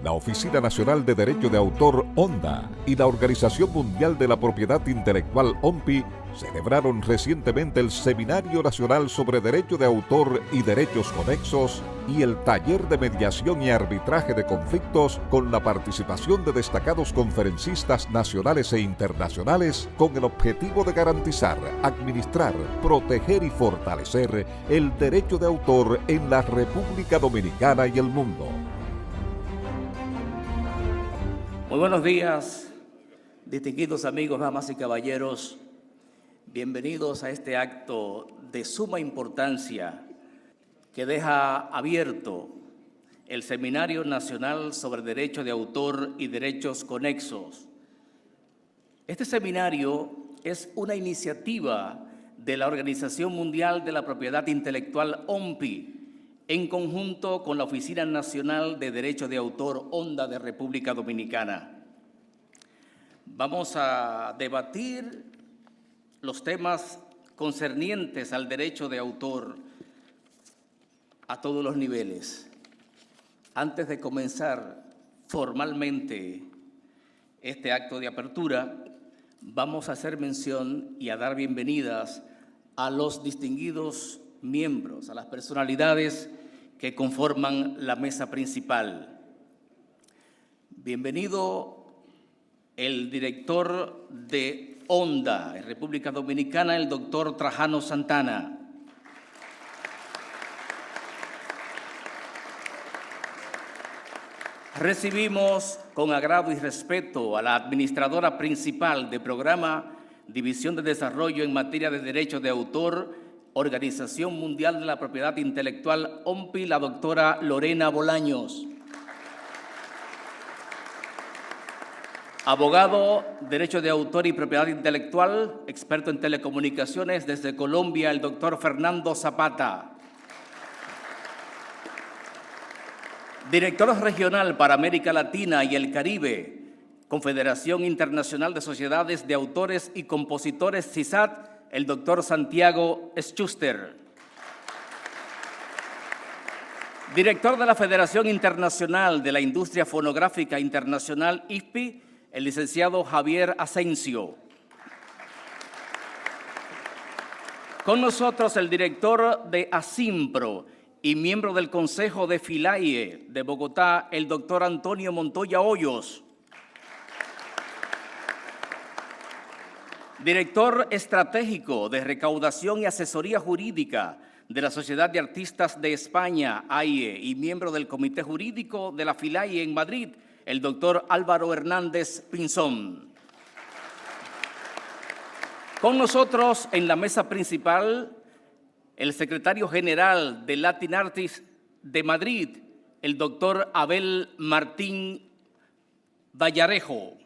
la Oficina Nacional de Derecho de Autor, ONDA, y la Organización Mundial de la Propiedad Intelectual, OMPI, celebraron recientemente el Seminario Nacional sobre Derecho de Autor y Derechos Conexos y el Taller de Mediación y Arbitraje de Conflictos con la participación de destacados conferencistas nacionales e internacionales con el objetivo de garantizar, administrar, proteger y fortalecer el derecho de autor en la República Dominicana y el mundo. Muy buenos días, distinguidos amigos, damas y caballeros. Bienvenidos a este acto de suma importancia que deja abierto el Seminario Nacional sobre Derecho de Autor y Derechos Conexos. Este seminario es una iniciativa de la Organización Mundial de la Propiedad Intelectual, OMPI, en conjunto con la Oficina Nacional de Derecho de Autor, ONDA, de República Dominicana. Vamos a debatir los temas concernientes al derecho de autor a todos los niveles. Antes de comenzar formalmente este acto de apertura, vamos a hacer mención y a dar bienvenidas a los distinguidos miembros, a las personalidades que conforman la mesa principal. Bienvenido el director de ONDA en República Dominicana, el doctor Trajano Santana. Recibimos con agrado y respeto a la administradora principal del programa División de Desarrollo en materia de Derecho de Autor, Organización Mundial de la Propiedad Intelectual, OMPI, la doctora Lorena Bolaños. Abogado, Derecho de Autor y Propiedad Intelectual, experto en telecomunicaciones desde Colombia, el doctor Fernando Zapata. Director regional para América Latina y el Caribe, Confederación Internacional de Sociedades de Autores y Compositores, CISAT, el doctor Santiago Schuster. Director de la Federación Internacional de la Industria Fonográfica Internacional, IFPI, el licenciado Javier Asensio. Con nosotros el director de ASIMPRO y miembro del Consejo de FILAIE de Bogotá, el doctor Antonio Montoya Hoyos. Director estratégico de recaudación y asesoría jurídica de la Sociedad de Artistas de España, AIE, y miembro del Comité Jurídico de la FILAIE en Madrid, el doctor Álvaro Hernández Pinzón. Con nosotros en la mesa principal, el secretario general de Latin Artists de Madrid, el doctor Abel Martín Vallarejo.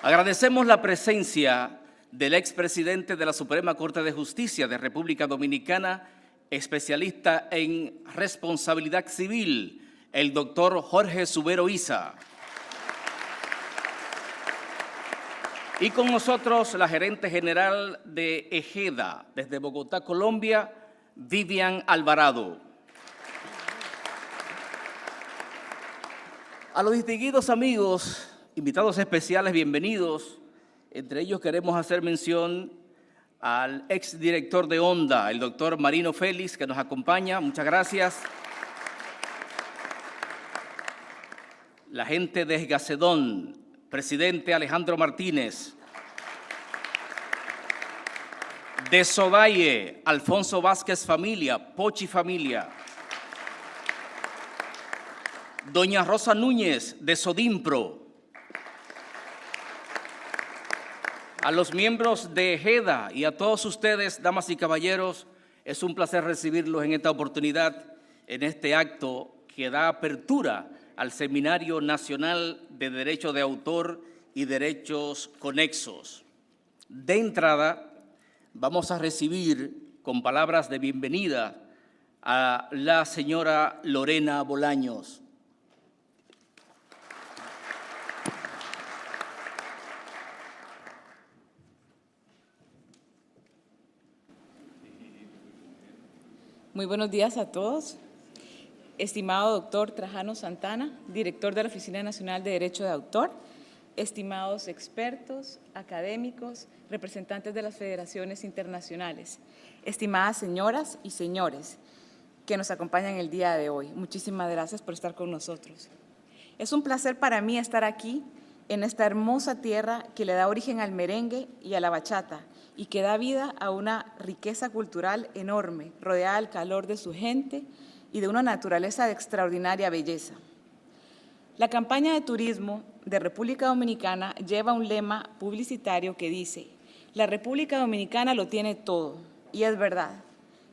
Agradecemos la presencia del expresidente de la Suprema Corte de Justicia de República Dominicana, especialista en responsabilidad civil, el doctor Jorge Subero Isa. Y con nosotros la gerente general de EJEDA, desde Bogotá, Colombia, Vivian Alvarado. A los distinguidos amigos, invitados especiales, bienvenidos. Entre ellos queremos hacer mención al exdirector de ONDA, el doctor Marino Félix, que nos acompaña. Muchas gracias. La gente de Esgacedón, presidente Alejandro Martínez. De Sodaye, Alfonso Vázquez Familia, Pochi Familia. Doña Rosa Núñez, de Sodimpro. A los miembros de EJEDA y a todos ustedes, damas y caballeros, es un placer recibirlos en esta oportunidad, en este acto que da apertura al Seminario Nacional de Derecho de Autor y Derechos Conexos. De entrada, vamos a recibir con palabras de bienvenida a la señora Lorena Bolaños. Muy buenos días a todos. estimado doctor Trajano Santana, director de la Oficina Nacional de Derecho de Autor, estimados expertos, académicos, representantes de las federaciones internacionales, estimadas señoras y señores que nos acompañan el día de hoy. Muchísimas gracias por estar con nosotros. Es un placer para mí estar aquí en esta hermosa tierra que le da origen al merengue y a la bachata y que da vida a una riqueza cultural enorme, rodeada del calor de su gente y de una naturaleza de extraordinaria belleza. La campaña de turismo de República Dominicana lleva un lema publicitario que dice: la República Dominicana lo tiene todo, y es verdad.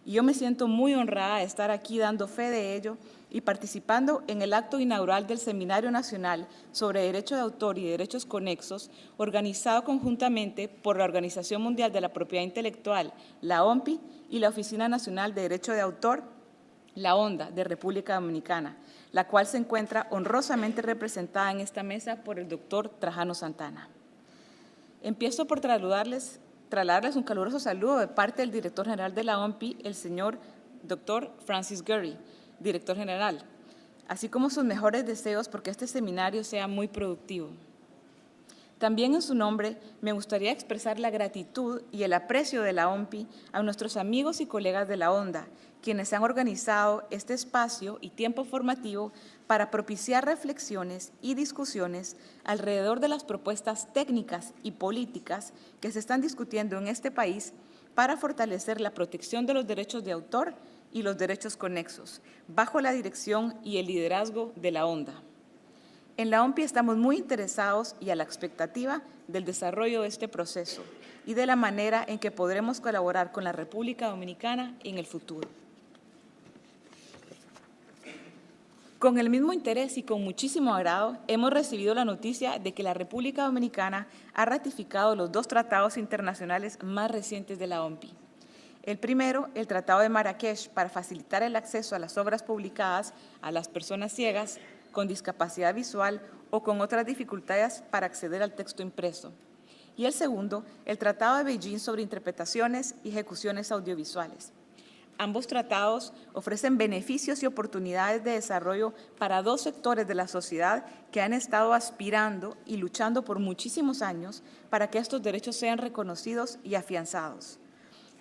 Y yo me siento muy honrada de estar aquí dando fe de ello y participando en el acto inaugural del Seminario Nacional sobre Derecho de Autor y Derechos Conexos, organizado conjuntamente por la Organización Mundial de la Propiedad Intelectual, la OMPI, y la Oficina Nacional de Derecho de Autor, la ONDA, de República Dominicana, la cual se encuentra honrosamente representada en esta mesa por el doctor Trajano Santana. Empiezo por trasladarles un caluroso saludo de parte del director general de la OMPI, el señor doctor Francis Gurry, director general, así como sus mejores deseos porque este seminario sea muy productivo. También en su nombre me gustaría expresar la gratitud y el aprecio de la OMPI a nuestros amigos y colegas de la ONDA, quienes han organizado este espacio y tiempo formativo para propiciar reflexiones y discusiones alrededor de las propuestas técnicas y políticas que se están discutiendo en este país para fortalecer la protección de los derechos de autor y los derechos conexos, bajo la dirección y el liderazgo de la ONDA. En la OMPI estamos muy interesados y a la expectativa del desarrollo de este proceso y de la manera en que podremos colaborar con la República Dominicana en el futuro. Con el mismo interés y con muchísimo agrado, hemos recibido la noticia de que la República Dominicana ha ratificado los 2 tratados internacionales más recientes de la OMPI. El primero, el Tratado de Marrakech, para facilitar el acceso a las obras publicadas a las personas ciegas, con discapacidad visual o con otras dificultades para acceder al texto impreso. Y el segundo, el Tratado de Beijing sobre interpretaciones y ejecuciones audiovisuales. Ambos tratados ofrecen beneficios y oportunidades de desarrollo para 2 sectores de la sociedad que han estado aspirando y luchando por muchísimos años para que estos derechos sean reconocidos y afianzados.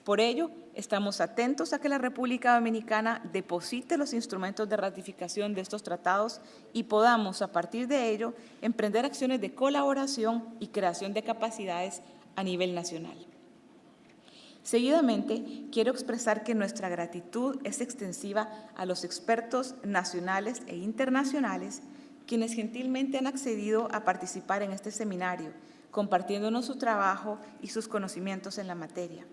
Por ello, estamos atentos a que la República Dominicana deposite los instrumentos de ratificación de estos tratados y podamos, a partir de ello, emprender acciones de colaboración y creación de capacidades a nivel nacional. Seguidamente, quiero expresar que nuestra gratitud es extensiva a los expertos nacionales e internacionales quienes gentilmente han accedido a participar en este seminario, compartiéndonos su trabajo y sus conocimientos en la materia.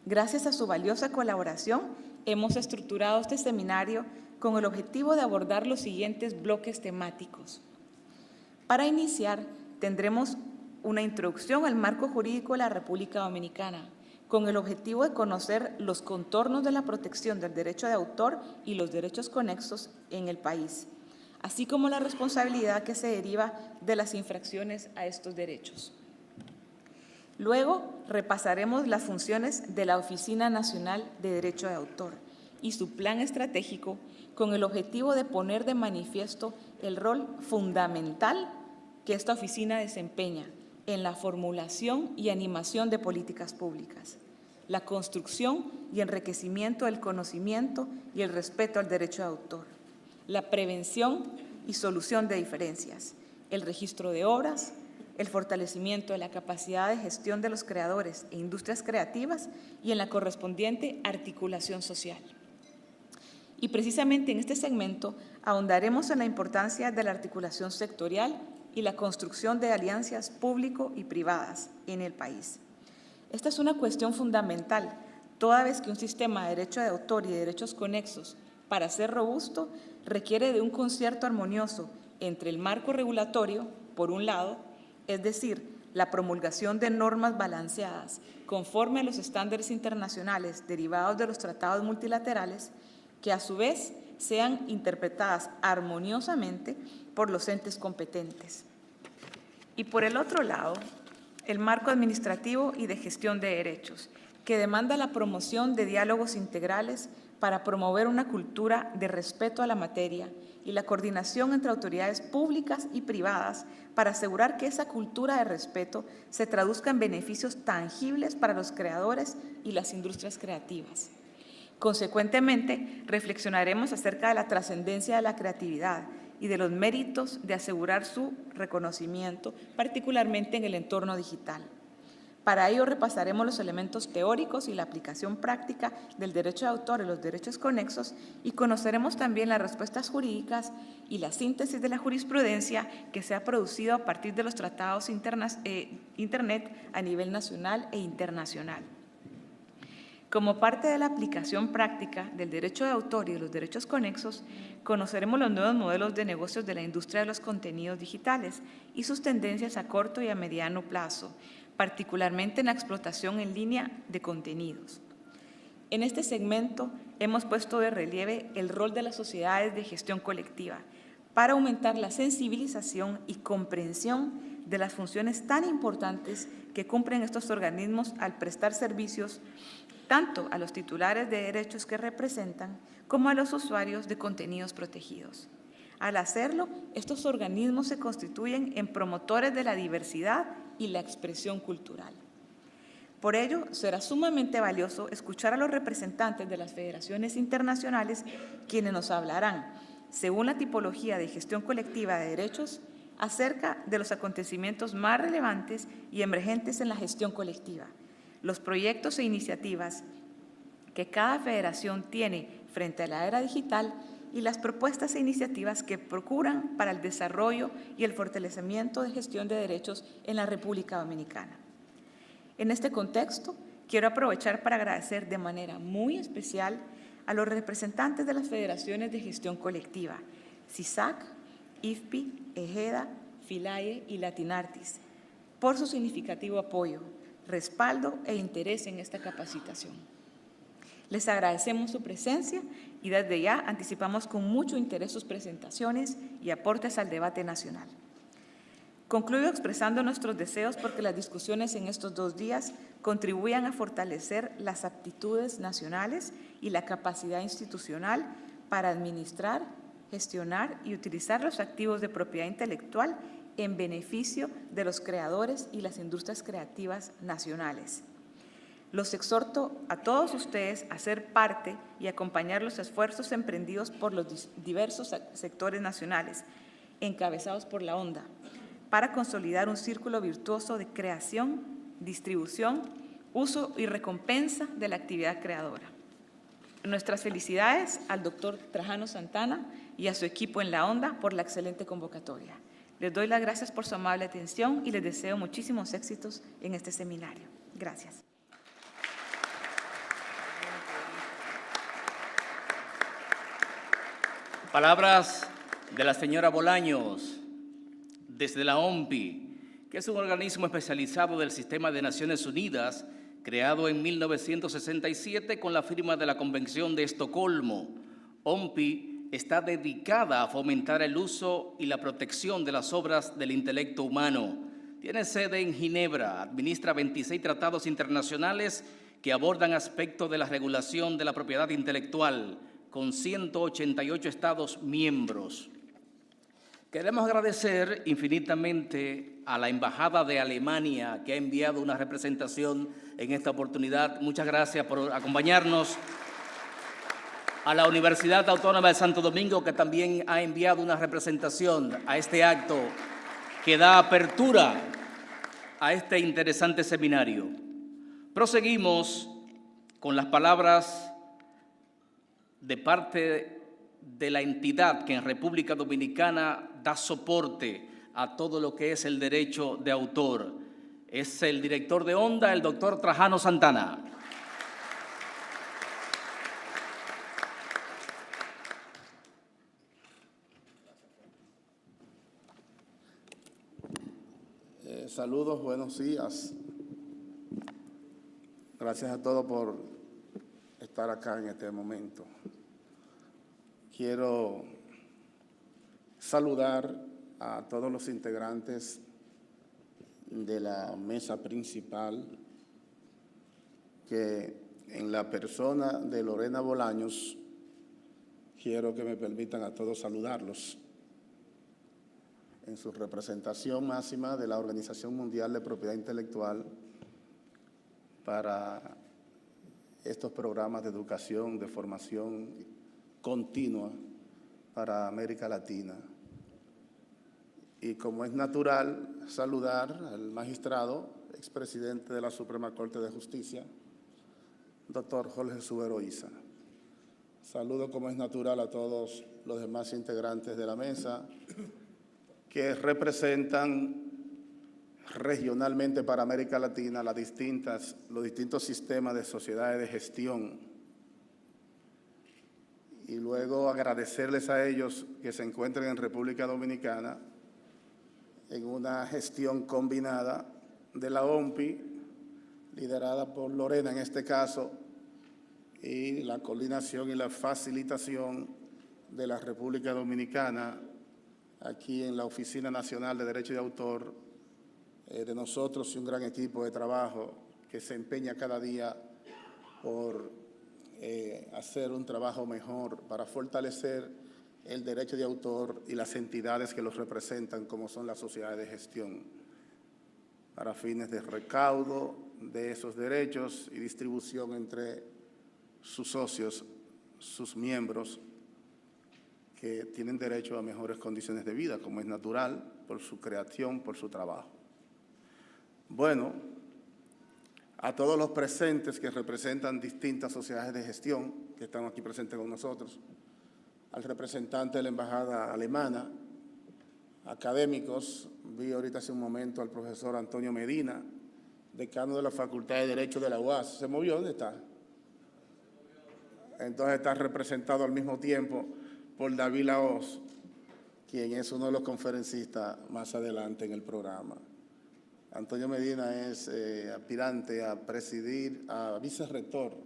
Gracias a su valiosa colaboración, hemos estructurado este seminario con el objetivo de abordar los siguientes bloques temáticos. Para iniciar, tendremos una introducción al marco jurídico de la República Dominicana, con el objetivo de conocer los contornos de la protección del derecho de autor y los derechos conexos en el país, así como la responsabilidad que se deriva de las infracciones a estos derechos. Luego, repasaremos las funciones de la Oficina Nacional de Derecho de Autor y su plan estratégico con el objetivo de poner de manifiesto el rol fundamental que esta oficina desempeña en la formulación y animación de políticas públicas, la construcción y enriquecimiento del conocimiento y el respeto al derecho de autor, la prevención y solución de diferencias, el registro de obras, el fortalecimiento de la capacidad de gestión de los creadores e industrias creativas y en la correspondiente articulación social. Y precisamente en este segmento ahondaremos en la importancia de la articulación sectorial y la construcción de alianzas público y privadas en el país. Esta es una cuestión fundamental, toda vez que un sistema de derecho de autor y de derechos conexos, para ser robusto, requiere de un concierto armonioso entre el marco regulatorio, por un lado, es decir, la promulgación de normas balanceadas conforme a los estándares internacionales derivados de los tratados multilaterales, que a su vez sean interpretadas armoniosamente por los entes competentes. Y por el otro lado, el marco administrativo y de gestión de derechos, que demanda la promoción de diálogos integrales para promover una cultura de respeto a la materia y la coordinación entre autoridades públicas y privadas para asegurar que esa cultura de respeto se traduzca en beneficios tangibles para los creadores y las industrias creativas. Consecuentemente, reflexionaremos acerca de la trascendencia de la creatividad y de los méritos de asegurar su reconocimiento, particularmente en el entorno digital. Para ello repasaremos los elementos teóricos y la aplicación práctica del derecho de autor y los derechos conexos y conoceremos también las respuestas jurídicas y la síntesis de la jurisprudencia que se ha producido a partir de los tratados Internet a nivel nacional e internacional. Como parte de la aplicación práctica del derecho de autor y de los derechos conexos, conoceremos los nuevos modelos de negocios de la industria de los contenidos digitales y sus tendencias a corto y a mediano plazo, particularmente en la explotación en línea de contenidos. En este segmento hemos puesto de relieve el rol de las sociedades de gestión colectiva para aumentar la sensibilización y comprensión de las funciones tan importantes que cumplen estos organismos al prestar servicios tanto a los titulares de derechos que representan como a los usuarios de contenidos protegidos. Al hacerlo, estos organismos se constituyen en promotores de la diversidad y la expresión cultural. Por ello, será sumamente valioso escuchar a los representantes de las federaciones internacionales quienes nos hablarán, según la tipología de gestión colectiva de derechos, acerca de los acontecimientos más relevantes y emergentes en la gestión colectiva, los proyectos e iniciativas que cada federación tiene frente a la era digital y las propuestas e iniciativas que procuran para el desarrollo y el fortalecimiento de gestión de derechos en la República Dominicana. En este contexto, quiero aprovechar para agradecer de manera muy especial a los representantes de las federaciones de gestión colectiva, CISAC, IFPI, EGEDA, FILAE y Latinartis, por su significativo apoyo, respaldo e interés en esta capacitación. Les agradecemos su presencia y desde ya anticipamos con mucho interés sus presentaciones y aportes al debate nacional. Concluyo expresando nuestros deseos porque las discusiones en estos 2 días contribuyan a fortalecer las aptitudes nacionales y la capacidad institucional para administrar, gestionar y utilizar los activos de propiedad intelectual en beneficio de los creadores y las industrias creativas nacionales. Los exhorto a todos ustedes a ser parte y acompañar los esfuerzos emprendidos por los diversos sectores nacionales, encabezados por la ONDA, para consolidar un círculo virtuoso de creación, distribución, uso y recompensa de la actividad creadora. Nuestras felicidades al doctor Trajano Santana y a su equipo en la ONDA por la excelente convocatoria. Les doy las gracias por su amable atención y les deseo muchísimos éxitos en este seminario. Gracias. Palabras de la señora Bolaños, desde la OMPI, que es un organismo especializado del Sistema de Naciones Unidas, creado en 1967 con la firma de la Convención de Estocolmo. OMPI está dedicada a fomentar el uso y la protección de las obras del intelecto humano. Tiene sede en Ginebra, administra 26 tratados internacionales que abordan aspectos de la regulación de la propiedad intelectual, con 188 Estados miembros. Queremos agradecer infinitamente a la Embajada de Alemania, que ha enviado una representación en esta oportunidad. Muchas gracias por acompañarnos. A la Universidad Autónoma de Santo Domingo, que también ha enviado una representación a este acto que da apertura a este interesante seminario. Proseguimos con las palabras de parte de la entidad que en República Dominicana da soporte a todo lo que es el derecho de autor. Es el director de ONDA, el doctor Trajano Santana. Saludos, buenos días. Gracias a todos por estar acá en este momento. Quiero saludar a todos los integrantes de la mesa principal que en la persona de Lorena Bolaños, quiero que me permitan a todos saludarlos en su representación máxima de la Organización Mundial de Propiedad Intelectual para estos programas de educación, de formación continua para América Latina. Y como es natural, saludar al magistrado, expresidente de la Suprema Corte de Justicia, doctor Jorge Subero Isa. Saludo, como es natural, a todos los demás integrantes de la mesa que representan regionalmente para América Latina los distintos sistemas de sociedades de gestión. Y luego agradecerles a ellos que se encuentren en República Dominicana en una gestión combinada de la OMPI, liderada por Lorena en este caso, y la coordinación y la facilitación de la República Dominicana aquí en la Oficina Nacional de Derecho de Autor, de nosotros y un gran equipo de trabajo que se empeña cada día por hacer un trabajo mejor para fortalecer el derecho de autor y las entidades que los representan, como son las sociedades de gestión, para fines de recaudo de esos derechos y distribución entre sus socios, sus miembros, que tienen derecho a mejores condiciones de vida, como es natural, por su creación, por su trabajo. Bueno, a todos los presentes que representan distintas sociedades de gestión, que están aquí presentes con nosotros, al representante de la Embajada Alemana, académicos, vi ahorita hace un momento al profesor Antonio Medina, decano de la Facultad de Derecho de la UAS. ¿Se movió? ¿Dónde está? Entonces está representado al mismo tiempo por David Laos, quien es uno de los conferencistas más adelante en el programa. Antonio Medina es aspirante a presidir, a vicerrector,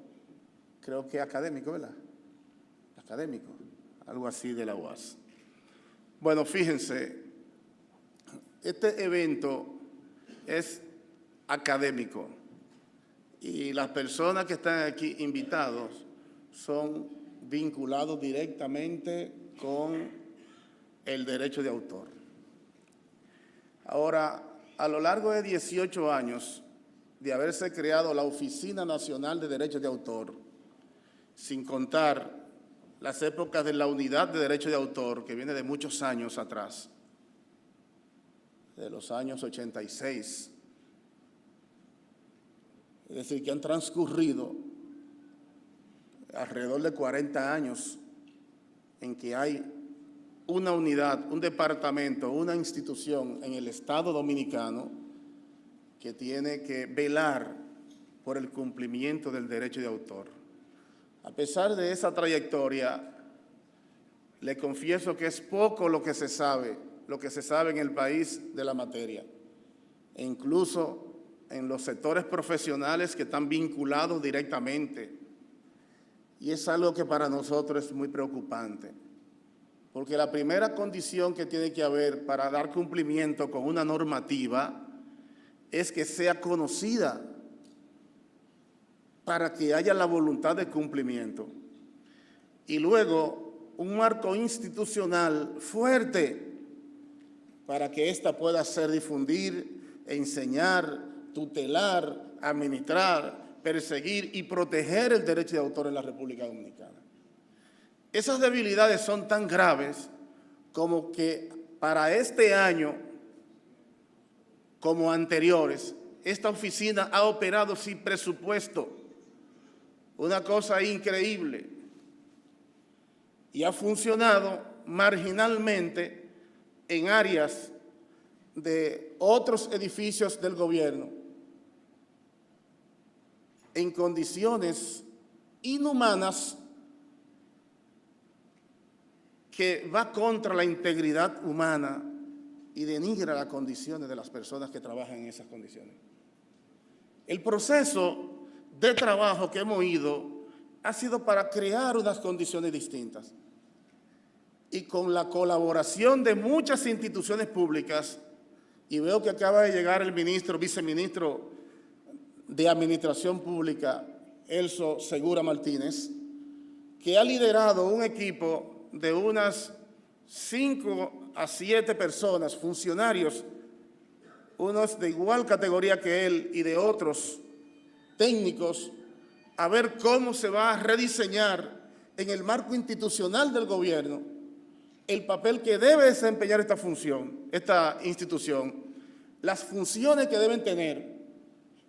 creo que académico, ¿verdad? Académico, algo así de la UAS. Bueno, fíjense, este evento es académico y las personas que están aquí invitados son vinculados directamente con el derecho de autor. Ahora, a lo largo de 18 años de haberse creado la Oficina Nacional de Derechos de Autor, sin contar las épocas de la Unidad de Derecho de Autor, que viene de muchos años atrás, de los años 86, es decir, que han transcurrido alrededor de 40 años en que hay una unidad, un departamento, una institución en el Estado Dominicano que tiene que velar por el cumplimiento del derecho de autor. A pesar de esa trayectoria, le confieso que es poco lo que se sabe en el país de la materia, e incluso en los sectores profesionales que están vinculados directamente. Y es algo que para nosotros es muy preocupante, porque la primera condición que tiene que haber para dar cumplimiento con una normativa es que sea conocida para que haya la voluntad de cumplimiento. Y luego, un marco institucional fuerte para que ésta pueda ser difundir, enseñar, tutelar, administrar, perseguir y proteger el derecho de autor en la República Dominicana. Esas debilidades son tan graves como que para este año, como anteriores, esta oficina ha operado sin presupuesto, una cosa increíble, y ha funcionado marginalmente en áreas de otros edificios del gobierno, en condiciones inhumanas que va contra la integridad humana y denigra las condiciones de las personas que trabajan en esas condiciones. El proceso de trabajo que hemos ido ha sido para crear unas condiciones distintas y con la colaboración de muchas instituciones públicas, y veo que acaba de llegar el viceministro de Administración Pública, Elso Segura Martínez, que ha liderado un equipo de unas 5 a 7 personas, funcionarios, unos de igual categoría que él y de otros técnicos, a ver cómo se va a rediseñar en el marco institucional del gobierno el papel que debe desempeñar esta institución, las funciones que deben tener,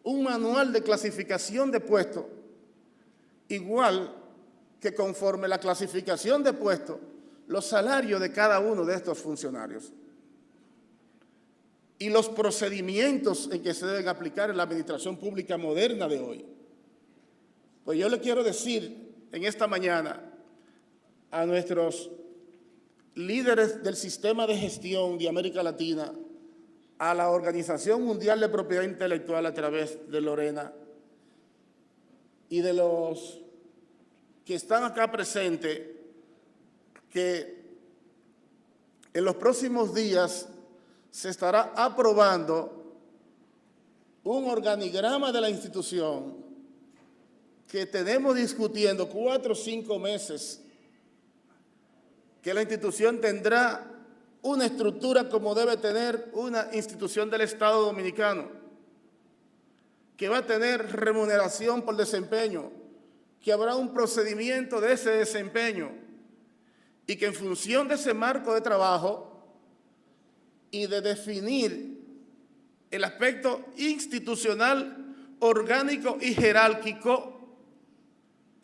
un manual de clasificación de puestos, igual que conforme la clasificación de puestos, los salarios de cada uno de estos funcionarios y los procedimientos en que se deben aplicar en la administración pública moderna de hoy. Pues yo le quiero decir en esta mañana a nuestros líderes del sistema de gestión de América Latina, a la Organización Mundial de Propiedad Intelectual a través de Lorena y de los que están acá presentes, que en los próximos días se estará aprobando un organigrama de la institución que tenemos discutiendo 4 o 5 meses, que la institución tendrá una estructura como debe tener una institución del Estado Dominicano, que va a tener remuneración por desempeño, que habrá un procedimiento de ese desempeño y que en función de ese marco de trabajo y de definir el aspecto institucional, orgánico y jerárquico,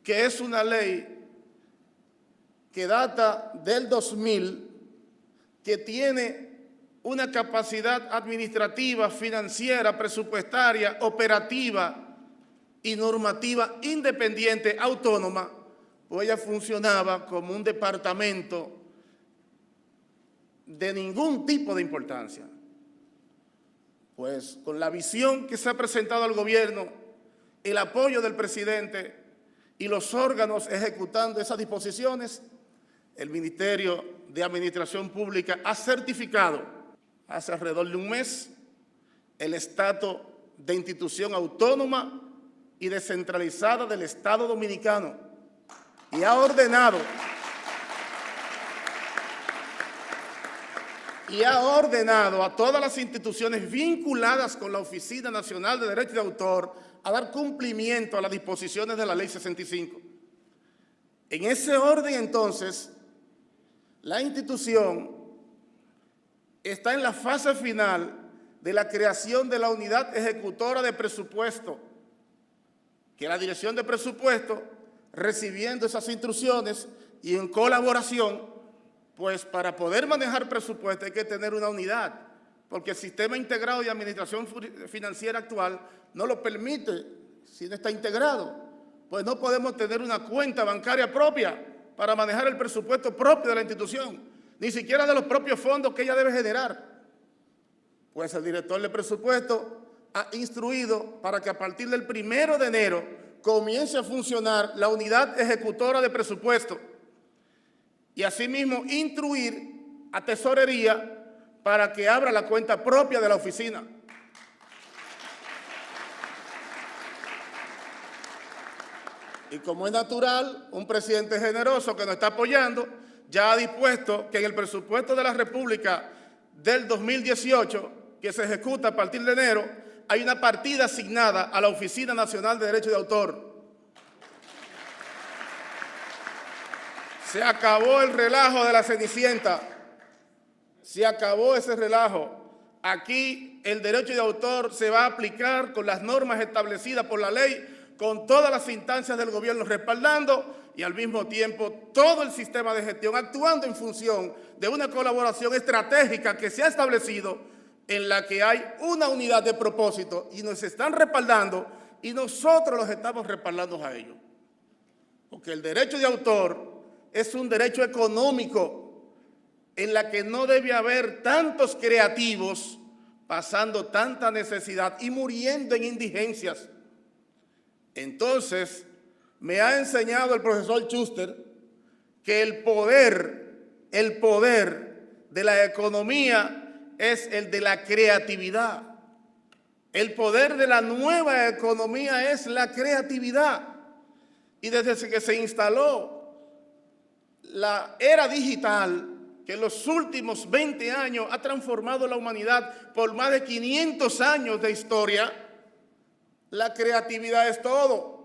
que es una ley que data del 2000, que tiene una capacidad administrativa, financiera, presupuestaria, operativa y normativa independiente, autónoma, pues ella funcionaba como un departamento de ningún tipo de importancia. Pues con la visión que se ha presentado al gobierno, el apoyo del presidente y los órganos ejecutando esas disposiciones, el Ministerio de Administración Pública ha certificado hace alrededor de un mes el estatus de institución autónoma y descentralizada del Estado Dominicano y ha ordenado a todas las instituciones vinculadas con la Oficina Nacional de Derechos de Autor a dar cumplimiento a las disposiciones de la Ley 65. En ese orden, entonces, la institución está en la fase final de la creación de la unidad ejecutora de presupuesto, que la Dirección de Presupuesto, recibiendo esas instrucciones y en colaboración, pues para poder manejar presupuesto hay que tener una unidad, porque el sistema integrado de administración financiera actual no lo permite. Si no está integrado, pues no podemos tener una cuenta bancaria propia para manejar el presupuesto propio de la institución, ni siquiera de los propios fondos que ella debe generar. Pues el director de presupuesto ha instruido para que a partir del 1 de enero comience a funcionar la unidad ejecutora de presupuesto y asimismo instruir a Tesorería para que abra la cuenta propia de la oficina. Y como es natural, un presidente generoso que nos está apoyando ya ha dispuesto que en el presupuesto de la República del 2018, que se ejecuta a partir de enero, hay una partida asignada a la Oficina Nacional de Derechos de Autor. Se acabó el relajo de la Cenicienta, se acabó ese relajo. Aquí el derecho de autor se va a aplicar con las normas establecidas por la ley, con todas las instancias del gobierno respaldando y al mismo tiempo todo el sistema de gestión actuando en función de una colaboración estratégica que se ha establecido en la que hay una unidad de propósito y nos están respaldando y nosotros los estamos respaldando a ellos. Porque el derecho de autor es un derecho económico en la que no debe haber tantos creativos pasando tanta necesidad y muriendo en indigencias. Entonces, me ha enseñado el profesor Schuster que el poder de la economía es el de la creatividad. El poder de la nueva economía es la creatividad. Y desde que se instaló la era digital, que en los últimos 20 años ha transformado la humanidad por más de 500 años de historia, la creatividad es todo,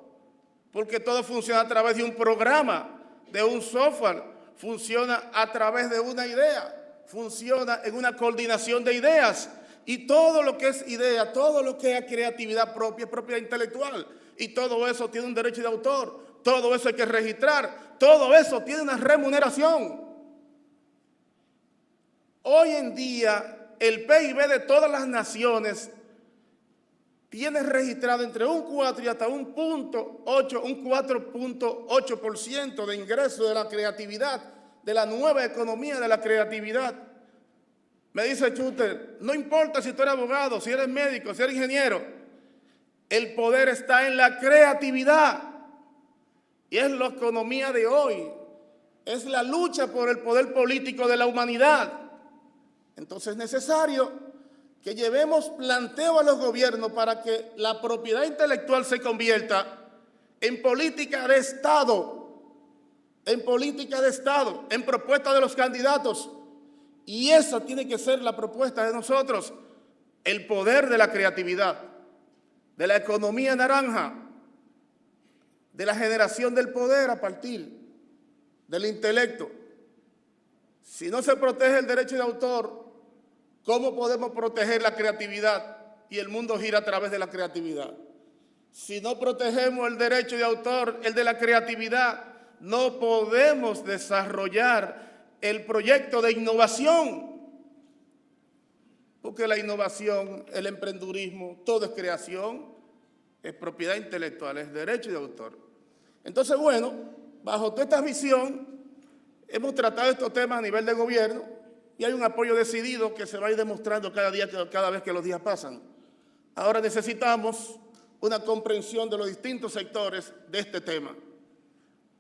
porque todo funciona a través de un programa, de un software, funciona a través de una idea, funciona en una coordinación de ideas, y todo lo que es idea, todo lo que es creatividad propia, es propiedad intelectual, y todo eso tiene un derecho de autor, todo eso hay que registrar, todo eso tiene una remuneración. Hoy en día, el PIB de todas las naciones tiene registrado entre un 4 y hasta un 4.8% de ingreso de la creatividad, de la nueva economía de la creatividad. Me dice Schuster, no importa si tú eres abogado, si eres médico, si eres ingeniero, el poder está en la creatividad. Y es la economía de hoy, es la lucha por el poder político de la humanidad. Entonces es necesario que llevemos planteo a los gobiernos para que la propiedad intelectual se convierta en política de Estado, en propuesta de los candidatos. Y esa tiene que ser la propuesta de nosotros, el poder de la creatividad, de la economía naranja, de la generación del poder a partir del intelecto. Si no se protege el derecho de autor, ¿cómo podemos proteger la creatividad? Y el mundo gira a través de la creatividad. Si no protegemos el derecho de autor, el de la creatividad, no podemos desarrollar el proyecto de innovación. Porque la innovación, el emprendurismo, todo es creación, es propiedad intelectual, es derecho de autor. Entonces, bueno, bajo toda esta visión, hemos tratado estos temas a nivel de gobierno y hay un apoyo decidido que se va a ir demostrando cada vez que los días pasan. Ahora necesitamos una comprensión de los distintos sectores de este tema.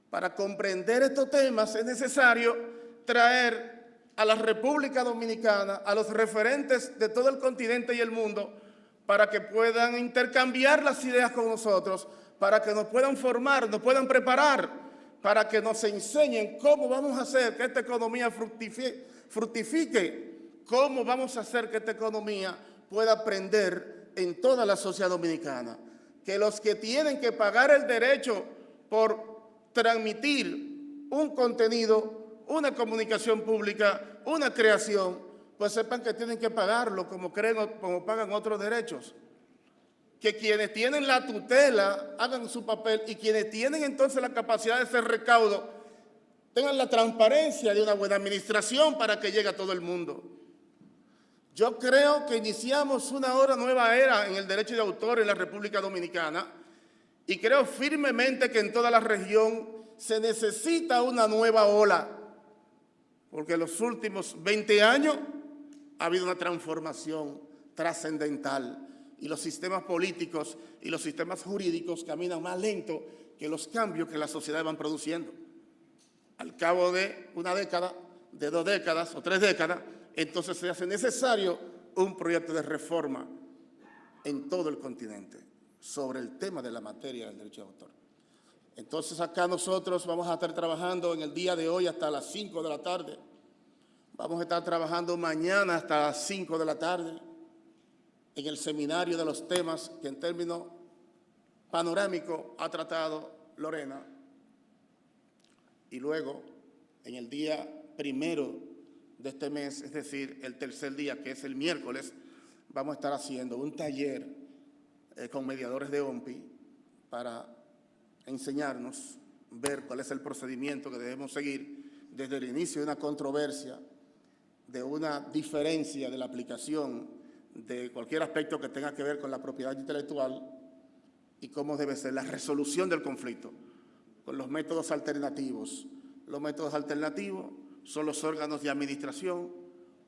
Para comprender estos temas es necesario traer a la República Dominicana, a los referentes de todo el continente y el mundo, para que puedan intercambiar las ideas con nosotros, para que nos puedan formar, nos puedan preparar, para que nos enseñen cómo vamos a hacer que esta economía fructifique, cómo vamos a hacer que esta economía pueda prender en toda la sociedad dominicana. Que los que tienen que pagar el derecho por transmitir un contenido, una comunicación pública, una creación, pues sepan que tienen que pagarlo como pagan otros derechos. Que quienes tienen la tutela hagan su papel y quienes tienen entonces la capacidad de hacer recaudo tengan la transparencia de una buena administración para que llegue a todo el mundo. Yo creo que iniciamos una nueva era en el derecho de autor en la República Dominicana y creo firmemente que en toda la región se necesita una nueva ola, porque en los últimos 20 años ha habido una transformación trascendental y los sistemas políticos y los sistemas jurídicos caminan más lento que los cambios que la sociedad van produciendo. Al cabo de una década, de 2 décadas o 3 décadas, entonces se hace necesario un proyecto de reforma en todo el continente sobre el tema de la materia del derecho de autor. Entonces acá nosotros vamos a estar trabajando en el día de hoy hasta las 5 de la tarde. Vamos a estar trabajando mañana hasta las 5 de la tarde en el seminario de los temas que en términos panorámicos ha tratado Lorena. Y luego, en el día 1 de este mes, es decir, el tercer día, que es el miércoles, vamos a estar haciendo un taller con mediadores de OMPI para enseñarnos, ver cuál es el procedimiento que debemos seguir desde el inicio de una controversia, de una diferencia de la aplicación de cualquier aspecto que tenga que ver con la propiedad intelectual y cómo debe ser la resolución del conflicto con los métodos alternativos. Los métodos alternativos son los órganos de administración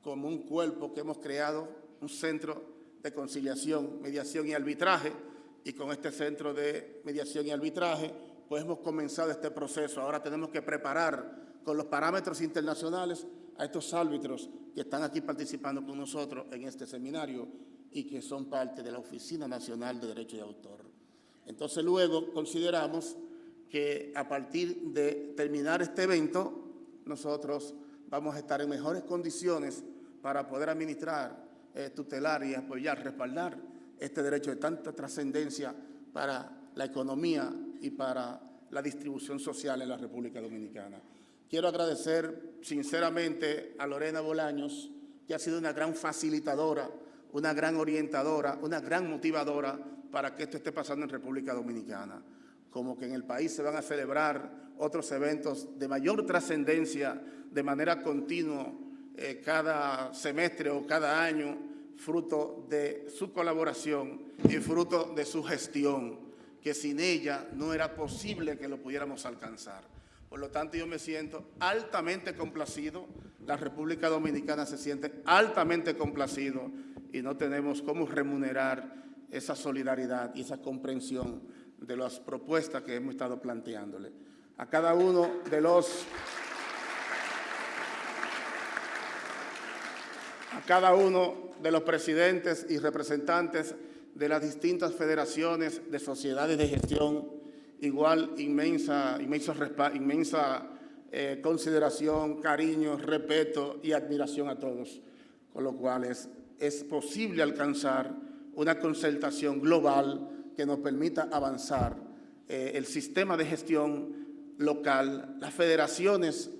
como un cuerpo que hemos creado, un centro de conciliación, mediación y arbitraje, y con este centro de mediación y arbitraje pues hemos comenzado este proceso. Ahora tenemos que preparar con los parámetros internacionales a estos árbitros que están aquí participando con nosotros en este seminario y que son parte de la Oficina Nacional de Derecho de Autor. Entonces luego consideramos que a partir de terminar este evento, nosotros vamos a estar en mejores condiciones para poder administrar, tutelar y apoyar, respaldar este derecho de tanta trascendencia para la economía y para la distribución social en la República Dominicana. Quiero agradecer sinceramente a Lorena Bolaños, que ha sido una gran facilitadora, una gran orientadora, una gran motivadora para que esto esté pasando en República Dominicana. Como que en el país se van a celebrar otros eventos de mayor trascendencia de manera continua cada semestre o cada año, fruto de su colaboración y fruto de su gestión, que sin ella no era posible que lo pudiéramos alcanzar. Por lo tanto, yo me siento altamente complacido, la República Dominicana se siente altamente complacido y no tenemos cómo remunerar esa solidaridad y esa comprensión de las propuestas que hemos estado planteándole. A cada uno de los presidentes y representantes de las distintas federaciones de sociedades de gestión, igual inmensa consideración, cariño, respeto y admiración a todos, con lo cual es posible alcanzar una concertación global que nos permita avanzar el sistema de gestión local, las federaciones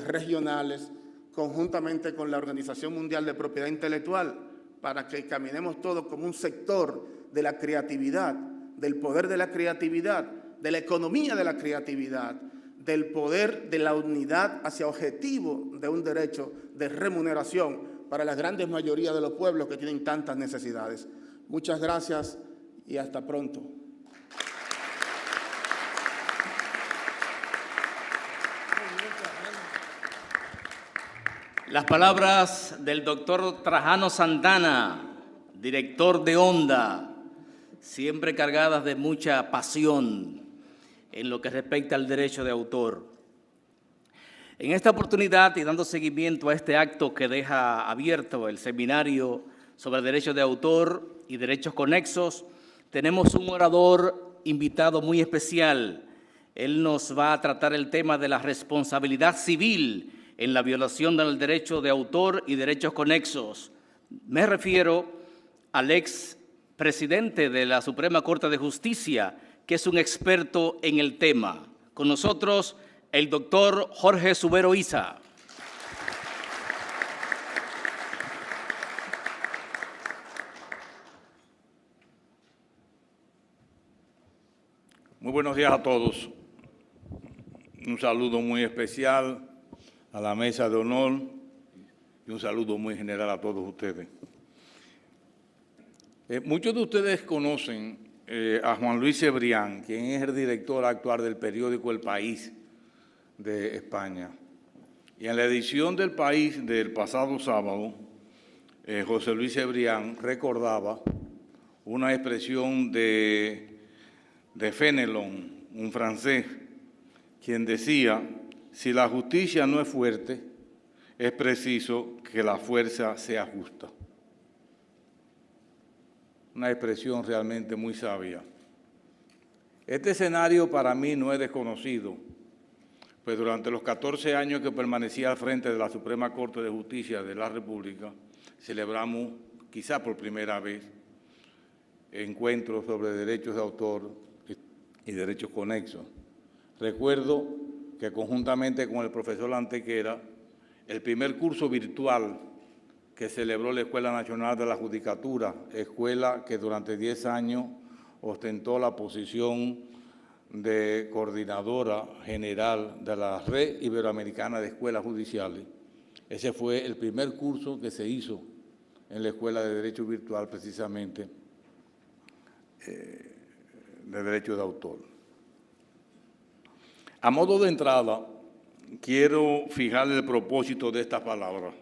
regionales, conjuntamente con la Organización Mundial de Propiedad Intelectual, para que caminemos todos como un sector de la creatividad, del poder de la creatividad, de la economía de la creatividad, del poder de la unidad hacia objetivo de un derecho de remuneración para la gran mayoría de los pueblos que tienen tantas necesidades. Muchas gracias y hasta pronto. Las palabras del doctor Trajano Santana, director de ONDA, siempre cargadas de mucha pasión en lo que respecta al derecho de autor. En esta oportunidad y dando seguimiento a este acto que deja abierto el seminario sobre derechos de autor y derechos conexos, tenemos un orador invitado muy especial. Él nos va a tratar el tema de la responsabilidad civil en la violación del derecho de autor y derechos conexos. Me refiero al ex presidente de la Suprema Corte de Justicia, que es un experto en el tema. Con nosotros, el doctor Jorge Subero Isa. Muy buenos días a todos. Un saludo muy especial a la mesa de honor y un saludo muy general a todos ustedes. Muchos de ustedes conocen a Juan Luis Cebrián, quien es el director actual del periódico El País de España. Y en la edición del País del pasado sábado, José Luis Cebrián recordaba una expresión de Fénelon, un francés, quien decía: si la justicia no es fuerte, es preciso que la fuerza sea justa. Una expresión realmente muy sabia. Este escenario para mí no es desconocido, pues durante los 14 años que permanecí al frente de la Suprema Corte de Justicia de la República, celebramos, quizá por primera vez, encuentros sobre derechos de autor y derechos conexos. Recuerdo que conjuntamente con el profesor Antequera, el primer curso virtual que celebró la Escuela Nacional de la Judicatura, escuela que durante 10 años ostentó la posición de coordinadora general de la Red Iberoamericana de Escuelas Judiciales. Ese fue el primer curso que se hizo en la Escuela de Derecho Virtual, precisamente, de Derecho de Autor. A modo de entrada, quiero fijar el propósito de estas palabras.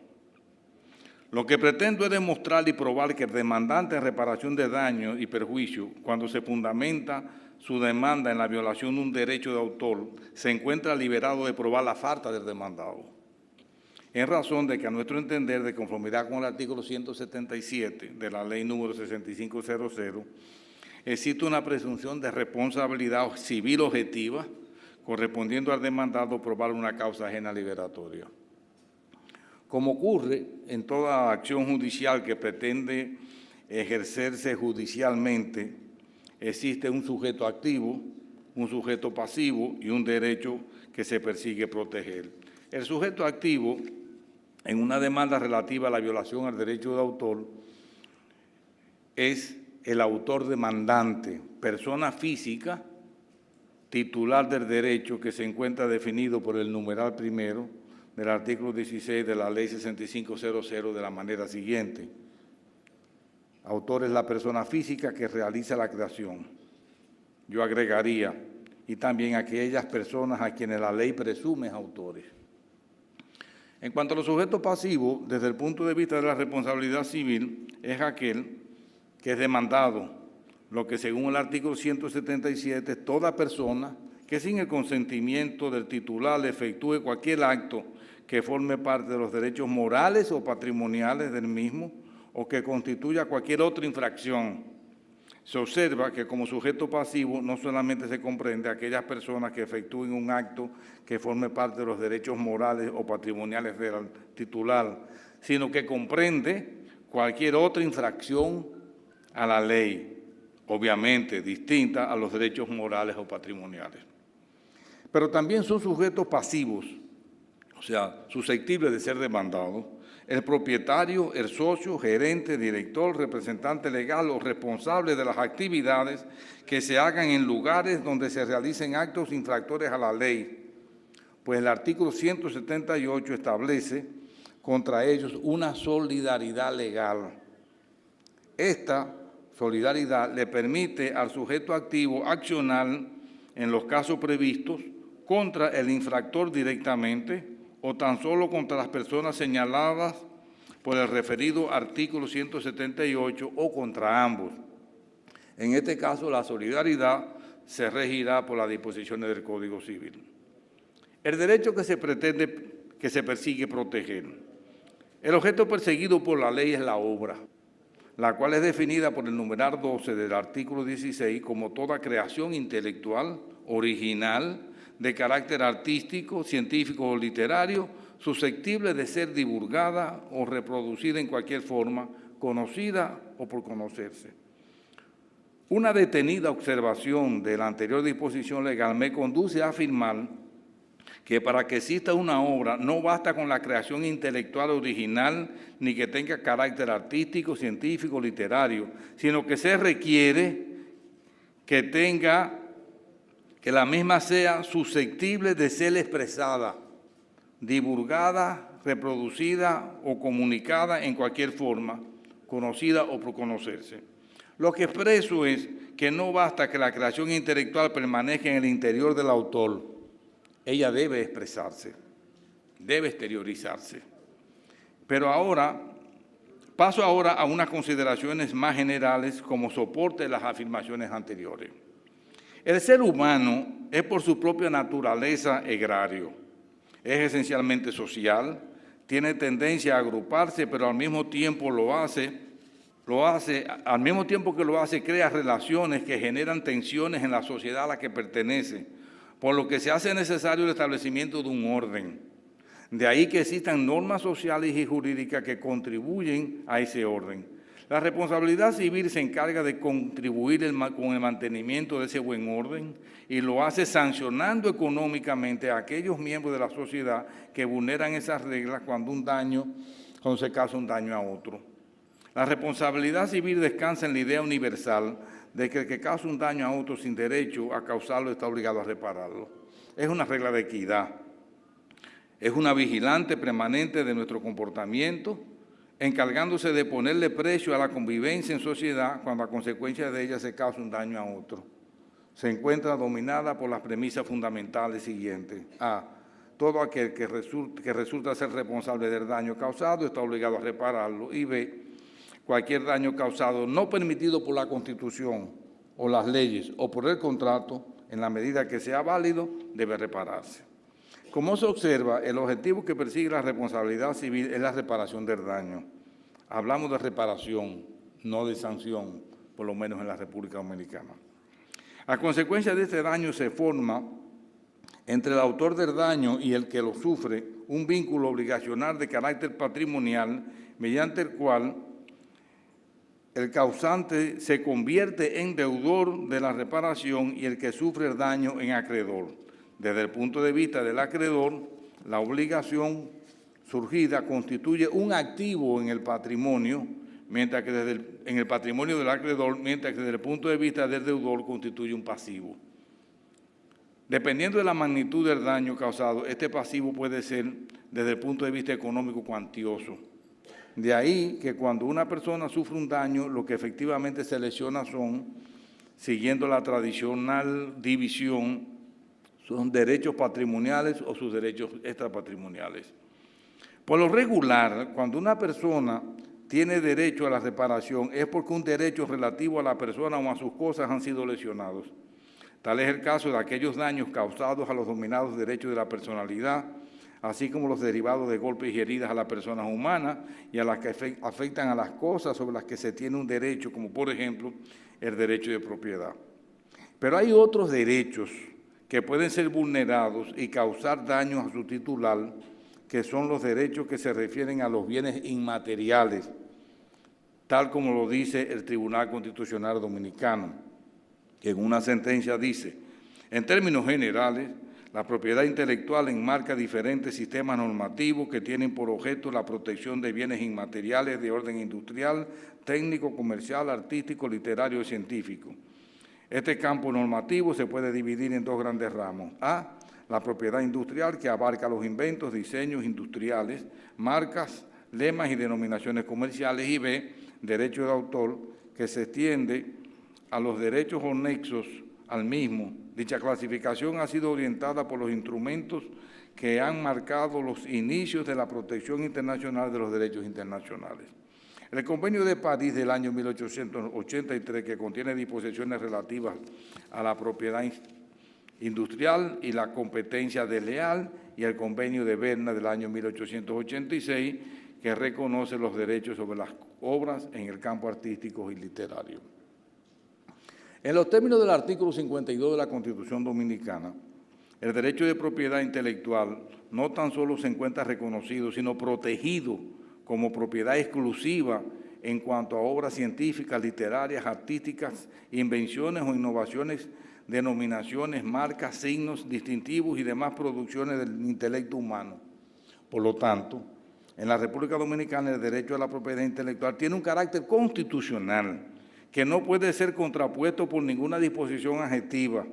Lo que pretendo es demostrar y probar que el demandante en reparación de daños y perjuicios, cuando se fundamenta su demanda en la violación de un derecho de autor, se encuentra liberado de probar la falta del demandado. En razón de que, a nuestro entender, de conformidad con el artículo 177 de la Ley número 6500, existe una presunción de responsabilidad civil objetiva, correspondiendo al demandado probar una causa ajena liberatoria. Como ocurre en toda acción judicial que pretende ejercerse judicialmente, existe un sujeto activo, un sujeto pasivo y un derecho que se persigue proteger. El sujeto activo, en una demanda relativa a la violación al derecho de autor, es el autor demandante, persona física, titular del derecho que se encuentra definido por el numeral primero del artículo 16 de la Ley 6500 de la manera siguiente. Autor es la persona física que realiza la creación. Yo agregaría, y también aquellas personas a quienes la ley presume autores. En cuanto a los sujetos pasivos, desde el punto de vista de la responsabilidad civil, es aquel que es demandado, lo que según el artículo 177 es toda persona que sin el consentimiento del titular efectúe cualquier acto que forme parte de los derechos morales o patrimoniales del mismo o que constituya cualquier otra infracción. Se observa que como sujeto pasivo no solamente se comprende a aquellas personas que efectúen un acto que forme parte de los derechos morales o patrimoniales del titular, sino que comprende cualquier otra infracción a la ley, obviamente distinta a los derechos morales o patrimoniales. Pero también son sujetos pasivos, o sea, susceptibles de ser demandados, el propietario, el socio, gerente, director, representante legal o responsable de las actividades que se hagan en lugares donde se realicen actos infractores a la ley, pues el artículo 178 establece contra ellos una solidaridad legal. Esta solidaridad le permite al sujeto activo accionar en los casos previstos contra el infractor directamente o tan solo contra las personas señaladas por el referido artículo 178 o contra ambos. En este caso, la solidaridad se regirá por las disposiciones del Código Civil. El derecho que se persigue proteger. El objeto perseguido por la ley es la obra, la cual es definida por el numeral 12 del artículo 16 como toda creación intelectual, original, de carácter artístico, científico o literario, susceptible de ser divulgada o reproducida en cualquier forma, conocida o por conocerse. Una detenida observación de la anterior disposición legal me conduce a afirmar que para que exista una obra no basta con la creación intelectual original ni que tenga carácter artístico, científico, literario, sino que se requiere que la misma sea susceptible de ser expresada, divulgada, reproducida o comunicada en cualquier forma, conocida o por conocerse. Lo que expreso es que no basta que la creación intelectual permanezca en el interior del autor, ella debe expresarse, debe exteriorizarse. Pero paso ahora a unas consideraciones más generales como soporte de las afirmaciones anteriores. El ser humano es por su propia naturaleza gregario, es esencialmente social, tiene tendencia a agruparse, pero al mismo tiempo al mismo tiempo que lo hace, crea relaciones que generan tensiones en la sociedad a la que pertenece, por lo que se hace necesario el establecimiento de un orden. De ahí que existan normas sociales y jurídicas que contribuyen a ese orden. La responsabilidad civil se encarga de contribuir con el mantenimiento de ese buen orden y lo hace sancionando económicamente a aquellos miembros de la sociedad que vulneran esas reglas cuando se causa un daño a otro. La responsabilidad civil descansa en la idea universal de que el que causa un daño a otro sin derecho a causarlo está obligado a repararlo. Es una regla de equidad. Es una vigilante permanente de nuestro comportamiento, encargándose de ponerle precio a la convivencia en sociedad cuando a consecuencia de ella se causa un daño a otro. Se encuentra dominada por las premisas fundamentales siguientes. A. Todo aquel que resulta ser responsable del daño causado está obligado a repararlo. Y B. Cualquier daño causado no permitido por la Constitución o las leyes o por el contrato, en la medida que sea válido, debe repararse. Como se observa, el objetivo que persigue la responsabilidad civil es la reparación del daño. Hablamos de reparación, no de sanción, por lo menos en la República Dominicana. A consecuencia de este daño se forma entre el autor del daño y el que lo sufre un vínculo obligacional de carácter patrimonial mediante el cual el causante se convierte en deudor de la reparación y el que sufre el daño en acreedor. Desde el punto de vista del acreedor, la obligación surgida constituye un activo en el patrimonio, mientras que en el patrimonio del acreedor, mientras que desde el punto de vista del deudor constituye un pasivo. Dependiendo de la magnitud del daño causado, este pasivo puede ser, desde el punto de vista económico, cuantioso. De ahí que cuando una persona sufre un daño, lo que efectivamente se lesiona son, siguiendo la tradicional división, son derechos patrimoniales o sus derechos extrapatrimoniales. Por lo regular, cuando una persona tiene derecho a la reparación, es porque un derecho relativo a la persona o a sus cosas han sido lesionados. Tal es el caso de aquellos daños causados a los dominados derechos de la personalidad, así como los derivados de golpes y heridas a las personas humanas y a las que afectan a las cosas sobre las que se tiene un derecho, como por ejemplo el derecho de propiedad. Pero hay otros derechos que pueden ser vulnerados y causar daños a su titular, que son los derechos que se refieren a los bienes inmateriales, tal como lo dice el Tribunal Constitucional Dominicano, que en una sentencia dice: en términos generales, la propiedad intelectual enmarca diferentes sistemas normativos que tienen por objeto la protección de bienes inmateriales de orden industrial, técnico, comercial, artístico, literario y científico. Este campo normativo se puede dividir en dos grandes ramos. A, la propiedad industrial, que abarca los inventos, diseños industriales, marcas, lemas y denominaciones comerciales. Y B, derecho de autor, que se extiende a los derechos o nexos al mismo. Dicha clasificación ha sido orientada por los instrumentos que han marcado los inicios de la protección internacional de los derechos internacionales. El Convenio de París del año 1883, que contiene disposiciones relativas a la propiedad industrial y la competencia desleal, y el Convenio de Berna del año 1886, que reconoce los derechos sobre las obras en el campo artístico y literario. En los términos del artículo 52 de la Constitución Dominicana, el derecho de propiedad intelectual no tan solo se encuentra reconocido, sino protegido como propiedad exclusiva en cuanto a obras científicas, literarias, artísticas, invenciones o innovaciones, denominaciones, marcas, signos distintivos y demás producciones del intelecto humano. Por lo tanto, en la República Dominicana el derecho a la propiedad intelectual tiene un carácter constitucional que no puede ser contrapuesto por ninguna disposición adjetiva.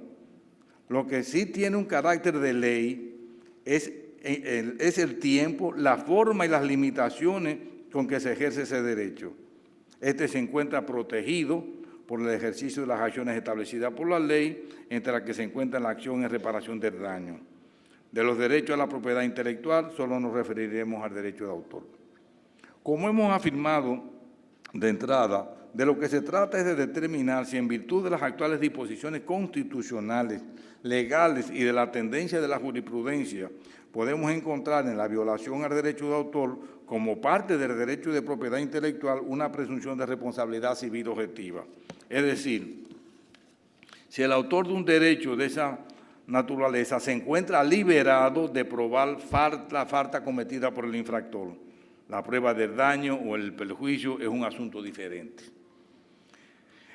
Lo que sí tiene un carácter de ley es el tiempo, la forma y las limitaciones con que se ejerce ese derecho. Este se encuentra protegido por el ejercicio de las acciones establecidas por la ley, entre las que se encuentra la acción en reparación del daño. De los derechos a la propiedad intelectual solo nos referiremos al derecho de autor. Como hemos afirmado de entrada, de lo que se trata es de determinar si en virtud de las actuales disposiciones constitucionales, legales y de la tendencia de la jurisprudencia, podemos encontrar en la violación al derecho de autor, como parte del derecho de propiedad intelectual, una presunción de responsabilidad civil objetiva. Es decir, si el autor de un derecho de esa naturaleza se encuentra liberado de probar la falta cometida por el infractor, la prueba del daño o el perjuicio es un asunto diferente.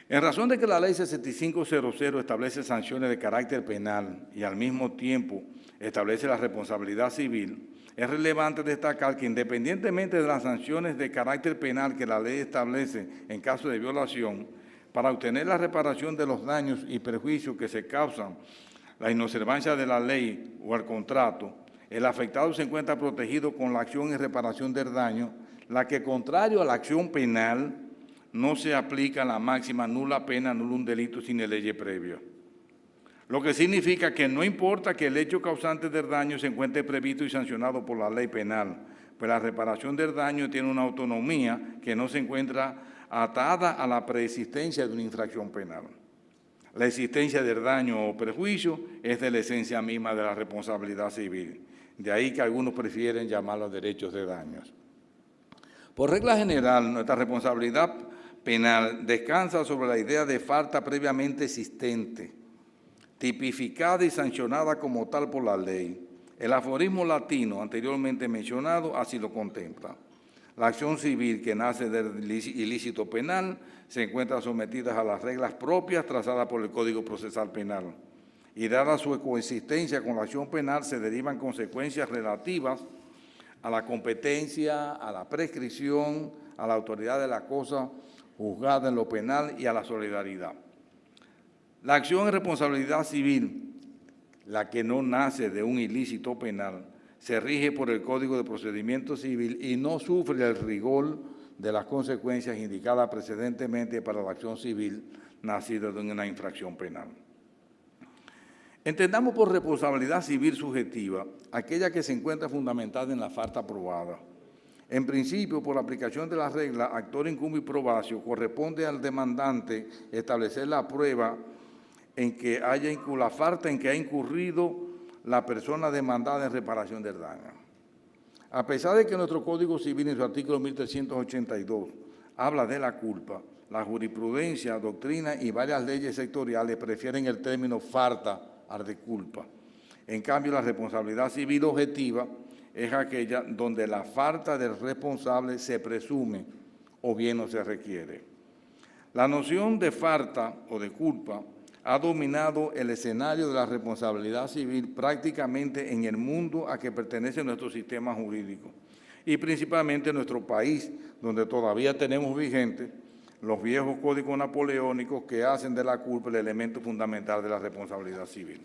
En razón de que la Ley 6500 establece sanciones de carácter penal y al mismo tiempo establece la responsabilidad civil, es relevante destacar que independientemente de las sanciones de carácter penal que la ley establece en caso de violación, para obtener la reparación de los daños y perjuicios que se causan la inobservancia de la ley o el contrato, el afectado se encuentra protegido con la acción en reparación del daño, la que, contrario a la acción penal, no se aplica la máxima nula pena, nulo delito sin ley previa. Lo que significa que no importa que el hecho causante del daño se encuentre previsto y sancionado por la ley penal, pues la reparación del daño tiene una autonomía que no se encuentra atada a la preexistencia de una infracción penal. La existencia del daño o perjuicio es de la esencia misma de la responsabilidad civil. De ahí que algunos prefieren llamarlos derechos de daños. Por regla general, nuestra responsabilidad penal descansa sobre la idea de falta previamente existente, tipificada y sancionada como tal por la ley. El aforismo latino anteriormente mencionado así lo contempla. La acción civil que nace del ilícito penal se encuentra sometida a las reglas propias trazadas por el Código Procesal Penal y dada su coexistencia con la acción penal se derivan consecuencias relativas a la competencia, a la prescripción, a la autoridad de la cosa juzgada en lo penal y a la solidaridad. La acción en responsabilidad civil, la que no nace de un ilícito penal, se rige por el Código de Procedimiento Civil y no sufre el rigor de las consecuencias indicadas precedentemente para la acción civil nacida de una infracción penal. Entendamos por responsabilidad civil subjetiva aquella que se encuentra fundamentada en la falta probada. En principio, por la aplicación de la regla actor incumbi probatio, corresponde al demandante establecer la prueba en que la falta en que ha incurrido la persona demandada en reparación del daño. A pesar de que nuestro Código Civil en su artículo 1382 habla de la culpa, la jurisprudencia, doctrina y varias leyes sectoriales prefieren el término falta al de culpa. En cambio, la responsabilidad civil objetiva es aquella donde la falta del responsable se presume o bien no se requiere. La noción de falta o de culpa ha dominado el escenario de la responsabilidad civil prácticamente en el mundo a que pertenece nuestro sistema jurídico y principalmente en nuestro país, donde todavía tenemos vigentes los viejos códigos napoleónicos que hacen de la culpa el elemento fundamental de la responsabilidad civil.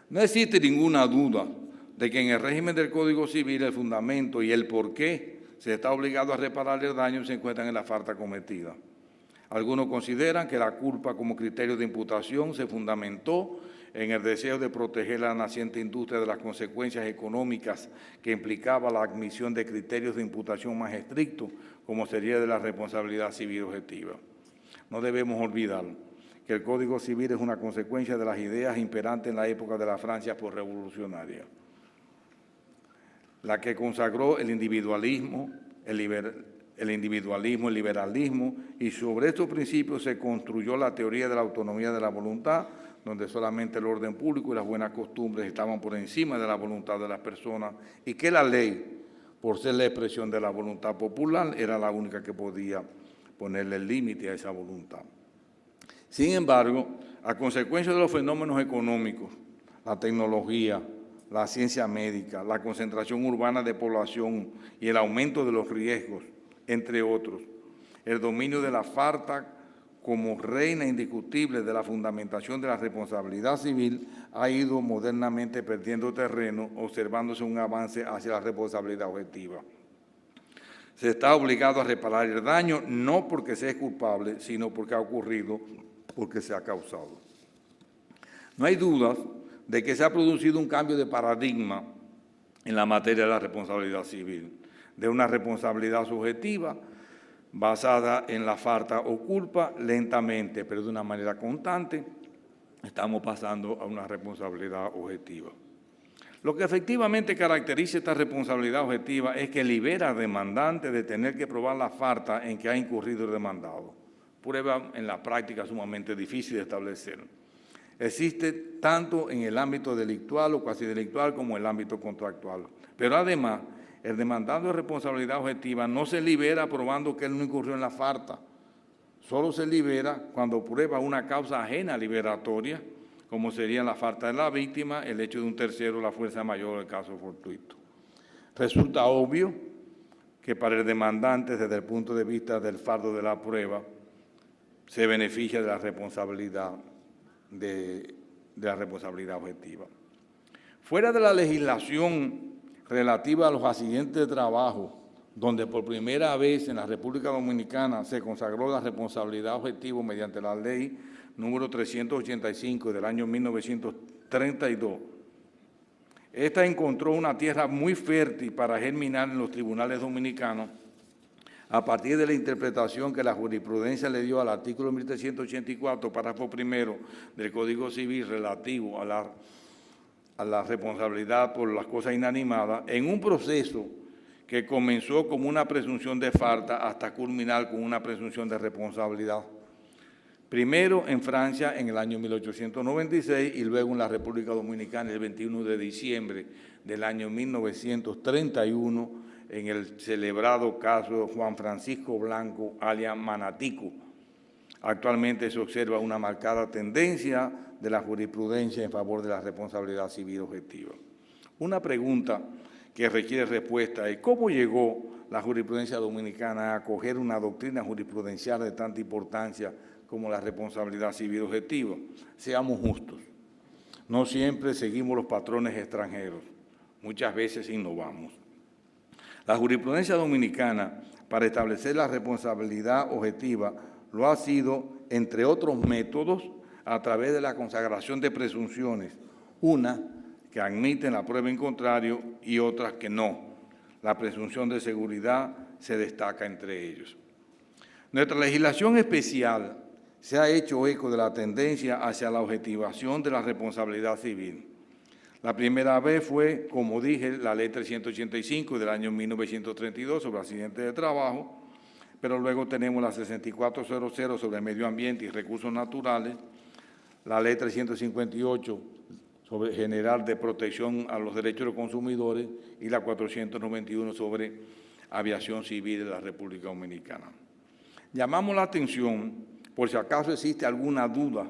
No existe ninguna duda de que en el régimen del Código Civil el fundamento y el por qué se está obligado a reparar el daño se encuentran en la falta cometida. Algunos consideran que la culpa como criterio de imputación se fundamentó en el deseo de proteger la naciente industria de las consecuencias económicas que implicaba la admisión de criterios de imputación más estrictos, como sería de la responsabilidad civil objetiva. No debemos olvidar que el Código Civil es una consecuencia de las ideas imperantes en la época de la Francia posrevolucionaria, la que consagró el individualismo, el liberalismo, y sobre estos principios se construyó la teoría de la autonomía de la voluntad, donde solamente el orden público y las buenas costumbres estaban por encima de la voluntad de las personas y que la ley, por ser la expresión de la voluntad popular, era la única que podía ponerle el límite a esa voluntad. Sin embargo, a consecuencia de los fenómenos económicos, la tecnología, la ciencia médica, la concentración urbana de población y el aumento de los riesgos, entre otros, el dominio de la falta como reina indiscutible de la fundamentación de la responsabilidad civil ha ido modernamente perdiendo terreno, observándose un avance hacia la responsabilidad objetiva. Se está obligado a reparar el daño no porque se es culpable, sino porque ha ocurrido, porque se ha causado. No hay dudas de que se ha producido un cambio de paradigma en la materia de la responsabilidad civil, de una responsabilidad subjetiva basada en la falta o culpa, lentamente, pero de una manera constante, estamos pasando a una responsabilidad objetiva. Lo que efectivamente caracteriza esta responsabilidad objetiva es que libera al demandante de tener que probar la falta en que ha incurrido el demandado. Prueba en la práctica sumamente difícil de establecer. Existe tanto en el ámbito delictual o cuasi delictual como en el ámbito contractual. Pero además, el demandado de responsabilidad objetiva no se libera probando que él no incurrió en la falta. Solo se libera cuando prueba una causa ajena liberatoria, como sería la falta de la víctima, el hecho de un tercero, la fuerza mayor del caso fortuito. Resulta obvio que para el demandante, desde el punto de vista del fardo de la prueba, se beneficia de la responsabilidad objetiva. Fuera de la legislación relativa a los accidentes de trabajo, donde por primera vez en la República Dominicana se consagró la responsabilidad objetiva mediante la ley número 385 del año 1932. Esta encontró una tierra muy fértil para germinar en los tribunales dominicanos a partir de la interpretación que la jurisprudencia le dio al artículo 1384, párrafo primero del Código Civil relativo a la responsabilidad por las cosas inanimadas, en un proceso que comenzó como una presunción de falta hasta culminar con una presunción de responsabilidad. Primero en Francia en el año 1896 y luego en la República Dominicana el 21 de diciembre del año 1931 en el celebrado caso de Juan Francisco Blanco, alias Manatico. Actualmente se observa una marcada tendencia de la jurisprudencia en favor de la responsabilidad civil objetiva. Una pregunta que requiere respuesta es ¿cómo llegó la jurisprudencia dominicana a acoger una doctrina jurisprudencial de tanta importancia como la responsabilidad civil objetiva? Seamos justos. No siempre seguimos los patrones extranjeros, muchas veces innovamos. La jurisprudencia dominicana, para establecer la responsabilidad objetiva, lo ha sido, entre otros métodos, a través de la consagración de presunciones, una que admiten la prueba en contrario y otras que no. La presunción de seguridad se destaca entre ellos. Nuestra legislación especial se ha hecho eco de la tendencia hacia la objetivación de la responsabilidad civil. La primera vez fue, como dije, la Ley 385 del año 1932 sobre accidentes de trabajo, pero luego tenemos la 6400 sobre medio ambiente y recursos naturales, la Ley 358 sobre general de protección a los derechos de los consumidores y la 491 sobre aviación civil de la República Dominicana. Llamamos la atención, por si acaso existe alguna duda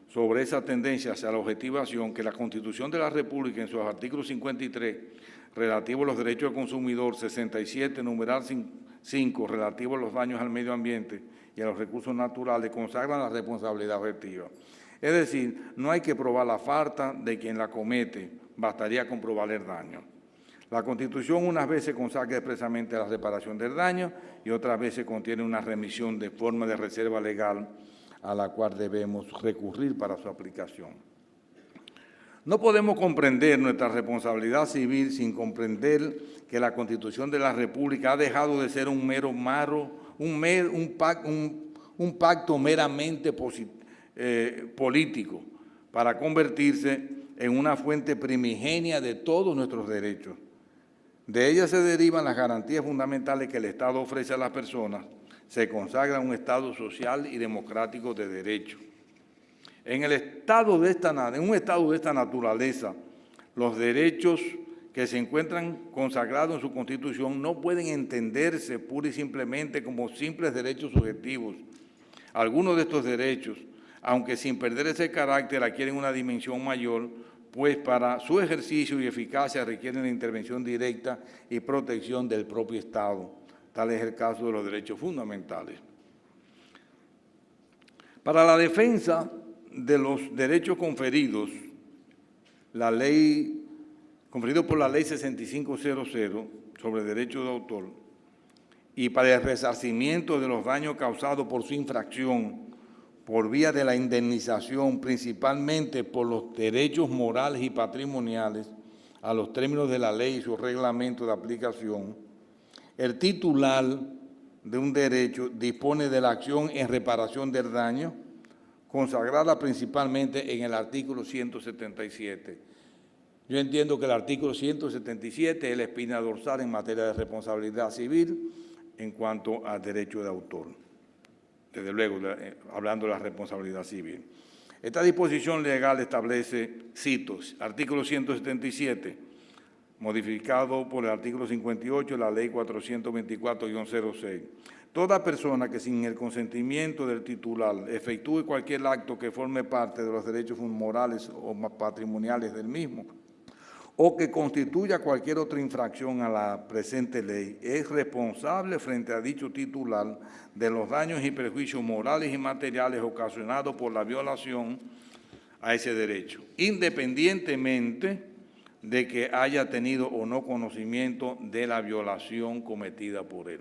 sobre esa tendencia hacia la objetivación, que la Constitución de la República en sus artículos 53, relativo a los derechos del consumidor, 67, numeral 5, relativo a los daños al medio ambiente y a los recursos naturales, consagran la responsabilidad objetiva. Es decir, no hay que probar la falta de quien la comete, bastaría comprobar el daño. La Constitución unas veces consagra expresamente la reparación del daño y otras veces contiene una remisión de forma de reserva legal a la cual debemos recurrir para su aplicación. No podemos comprender nuestra responsabilidad civil sin comprender que la Constitución de la República ha dejado de ser un pacto meramente político para convertirse en una fuente primigenia de todos nuestros derechos. De ella se derivan las garantías fundamentales que el Estado ofrece a las personas. Se consagra un Estado social y democrático de derecho. En un Estado de esta naturaleza, los derechos que se encuentran consagrados en su Constitución no pueden entenderse pura y simplemente como simples derechos subjetivos. Algunos de estos derechos, aunque sin perder ese carácter, adquieren una dimensión mayor, pues para su ejercicio y eficacia requieren la intervención directa y protección del propio Estado. Tal es el caso de los derechos fundamentales. Para la defensa de los derechos conferidos por la Ley 6500 sobre derechos de autor y para el resarcimiento de los daños causados por su infracción por vía de la indemnización, principalmente por los derechos morales y patrimoniales, a los términos de la ley y su reglamento de aplicación, el titular de un derecho dispone de la acción en reparación del daño, consagrada principalmente en el artículo 177. Yo entiendo que el artículo 177 es la espina dorsal en materia de responsabilidad civil en cuanto al derecho de autor. Desde luego, hablando de la responsabilidad civil. Esta disposición legal establece, cito, artículo 177, modificado por el artículo 58 de la Ley 424-06. Toda persona que sin el consentimiento del titular efectúe cualquier acto que forme parte de los derechos morales o patrimoniales del mismo, o que constituya cualquier otra infracción a la presente ley, es responsable frente a dicho titular de los daños y perjuicios morales y materiales ocasionados por la violación a ese derecho, independientemente de que haya tenido o no conocimiento de la violación cometida por él.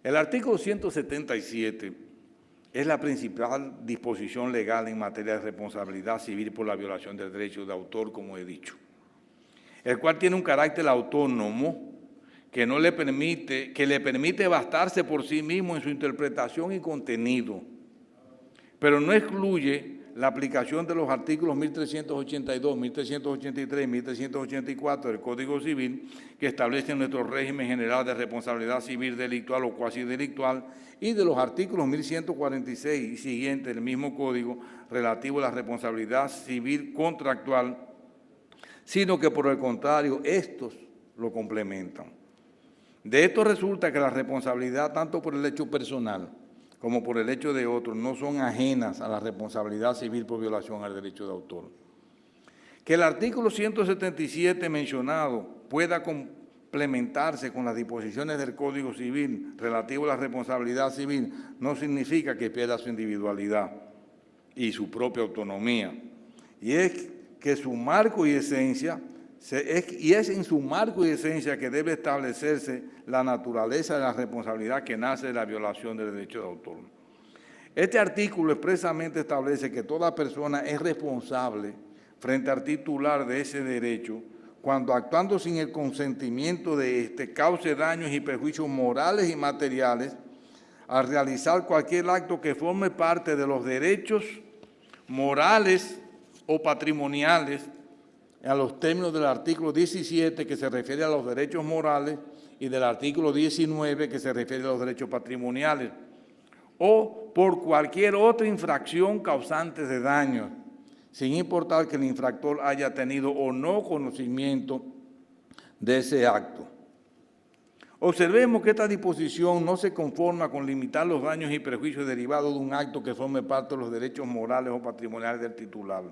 El artículo 177 es la principal disposición legal en materia de responsabilidad civil por la violación del derecho de autor, como he dicho, el cual tiene un carácter autónomo que le permite bastarse por sí mismo en su interpretación y contenido, pero no excluye la aplicación de los artículos 1382, 1383 y 1384 del Código Civil, que establecen nuestro régimen general de responsabilidad civil delictual o cuasi delictual, y de los artículos 1146 y siguientes del mismo Código relativo a la responsabilidad civil contractual, sino que por el contrario, estos lo complementan. De esto resulta que la responsabilidad, tanto por el hecho personal como por el hecho de otros, no son ajenas a la responsabilidad civil por violación al derecho de autor. Que el artículo 177 mencionado pueda complementarse con las disposiciones del Código Civil relativo a la responsabilidad civil no significa que pierda su individualidad y su propia autonomía. Y es que su marco y esencia, es en su marco y esencia que debe establecerse la naturaleza de la responsabilidad que nace de la violación del derecho de autor. Este artículo expresamente establece que toda persona es responsable frente al titular de ese derecho cuando, actuando sin el consentimiento de éste, cause daños y perjuicios morales y materiales al realizar cualquier acto que forme parte de los derechos morales o patrimoniales a los términos del artículo 17, que se refiere a los derechos morales, y del artículo 19, que se refiere a los derechos patrimoniales, o por cualquier otra infracción causante de daño, sin importar que el infractor haya tenido o no conocimiento de ese acto. Observemos que esta disposición no se conforma con limitar los daños y perjuicios derivados de un acto que forme parte de los derechos morales o patrimoniales del titular,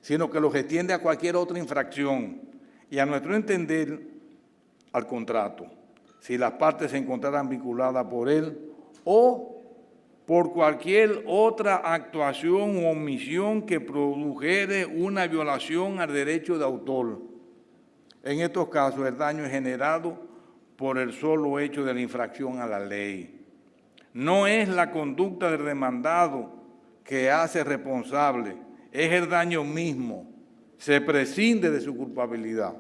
sino que los extiende a cualquier otra infracción y, a nuestro entender, al contrato, si las partes se encontraran vinculadas por él o por cualquier otra actuación u omisión que produjere una violación al derecho de autor. En estos casos, el daño es generado por el solo hecho de la infracción a la ley. No es la conducta del demandado que hace responsable, es el daño mismo, se prescinde de su culpabilidad.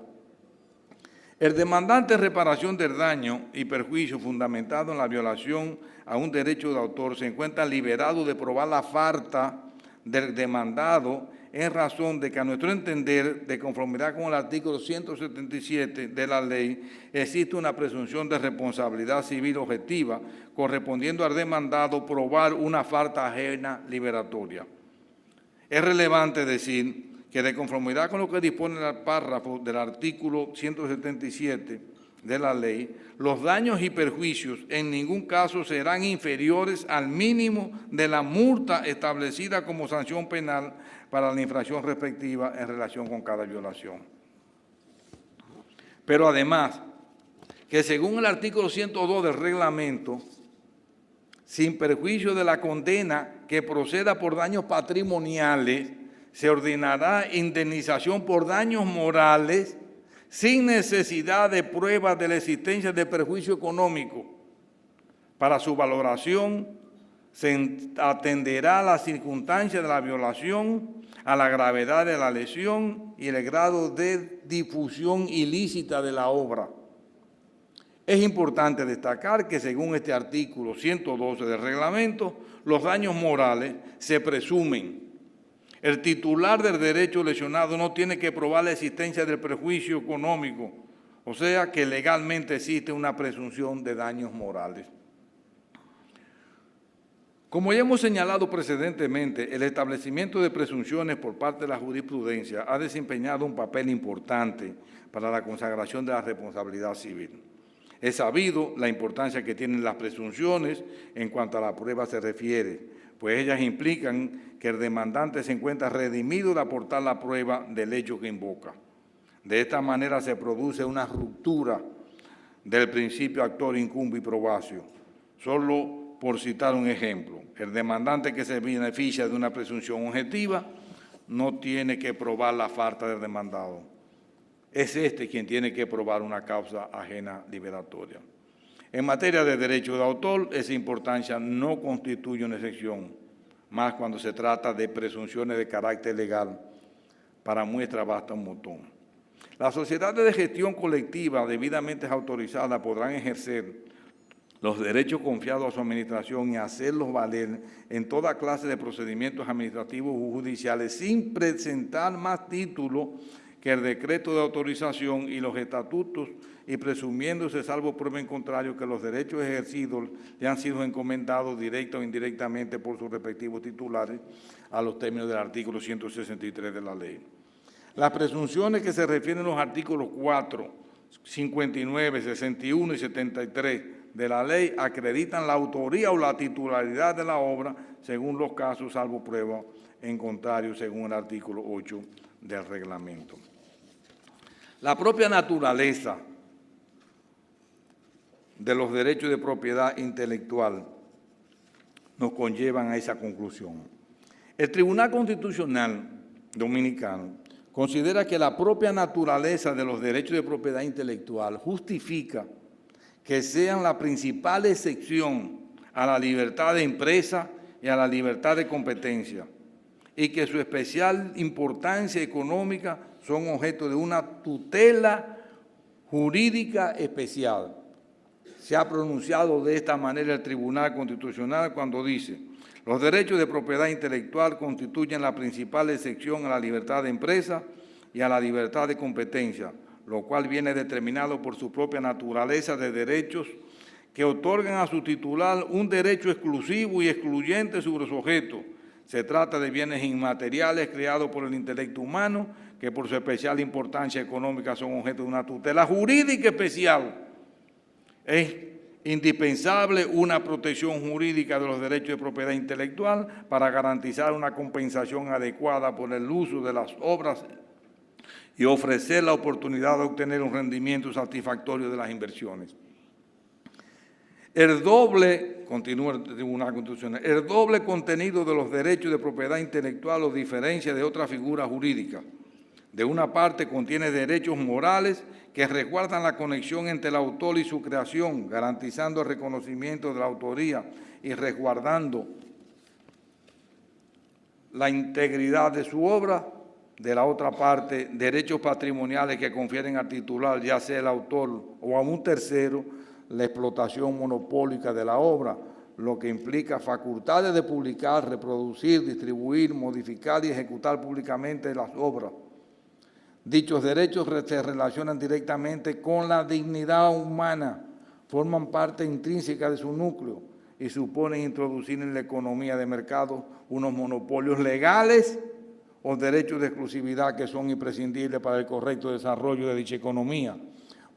El demandante de reparación del daño y perjuicio fundamentado en la violación a un derecho de autor se encuentra liberado de probar la falta del demandado en razón de que, a nuestro entender, de conformidad con el artículo 177 de la ley, existe una presunción de responsabilidad civil objetiva correspondiendo al demandado probar una falta ajena liberatoria. Es relevante decir que, de conformidad con lo que dispone el párrafo del artículo 177 de la ley, los daños y perjuicios en ningún caso serán inferiores al mínimo de la multa establecida como sanción penal para la infracción respectiva en relación con cada violación. Pero además, que según el artículo 102 del reglamento, sin perjuicio de la condena que proceda por daños patrimoniales, se ordenará indemnización por daños morales sin necesidad de pruebas de la existencia de perjuicio económico. Para su valoración se atenderá a las circunstancias de la violación, a la gravedad de la lesión y el grado de difusión ilícita de la obra. Es importante destacar que, según este artículo 112 del reglamento, los daños morales se presumen. El titular del derecho lesionado no tiene que probar la existencia del perjuicio económico, o sea que legalmente existe una presunción de daños morales. Como ya hemos señalado precedentemente, el establecimiento de presunciones por parte de la jurisprudencia ha desempeñado un papel importante para la consagración de la responsabilidad civil. Es sabido la importancia que tienen las presunciones en cuanto a la prueba se refiere, pues ellas implican que el demandante se encuentra redimido de aportar la prueba del hecho que invoca. De esta manera se produce una ruptura del principio actor incumbe y probatio. Solo por citar un ejemplo, el demandante que se beneficia de una presunción objetiva no tiene que probar la falta del demandado. Es este quien tiene que probar una causa ajena liberatoria. En materia de derecho de autor, esa importancia no constituye una excepción, más cuando se trata de presunciones de carácter legal. Para muestra basta un montón. Las sociedades de gestión colectiva debidamente autorizadas podrán ejercer los derechos confiados a su administración y hacerlos valer en toda clase de procedimientos administrativos o judiciales sin presentar más título que el decreto de autorización y los estatutos y presumiéndose, salvo prueba en contrario, que los derechos ejercidos le han sido encomendados directa o indirectamente por sus respectivos titulares a los términos del artículo 163 de la ley. Las presunciones que se refieren a los artículos 4, 59, 61 y 73 de la ley acreditan la autoría o la titularidad de la obra según los casos, salvo prueba en contrario, según el artículo 8 del reglamento. La propia naturaleza de los derechos de propiedad intelectual nos conllevan a esa conclusión. El Tribunal Constitucional Dominicano considera que la propia naturaleza de los derechos de propiedad intelectual justifica que sean la principal excepción a la libertad de empresa y a la libertad de competencia, y que su especial importancia económica son objeto de una tutela jurídica especial. Se ha pronunciado de esta manera el Tribunal Constitucional cuando dice: los derechos de propiedad intelectual constituyen la principal excepción a la libertad de empresa y a la libertad de competencia, lo cual viene determinado por su propia naturaleza de derechos que otorgan a su titular un derecho exclusivo y excluyente sobre su objeto. Se trata de bienes inmateriales creados por el intelecto humano que por su especial importancia económica son objeto de una tutela jurídica especial. Es indispensable una protección jurídica de los derechos de propiedad intelectual para garantizar una compensación adecuada por el uso de las obras y ofrecer la oportunidad de obtener un rendimiento satisfactorio de las inversiones. Continúa el Tribunal Constitucional, el doble contenido de los derechos de propiedad intelectual los diferencia de otras figuras jurídicas. De una parte, contiene derechos morales que resguardan la conexión entre el autor y su creación, garantizando el reconocimiento de la autoría y resguardando la integridad de su obra. De la otra parte, derechos patrimoniales que confieren al titular, ya sea el autor o a un tercero, la explotación monopólica de la obra, lo que implica facultades de publicar, reproducir, distribuir, modificar y ejecutar públicamente las obras. Dichos derechos se relacionan directamente con la dignidad humana, forman parte intrínseca de su núcleo y suponen introducir en la economía de mercado unos monopolios legales o derechos de exclusividad que son imprescindibles para el correcto desarrollo de dicha economía,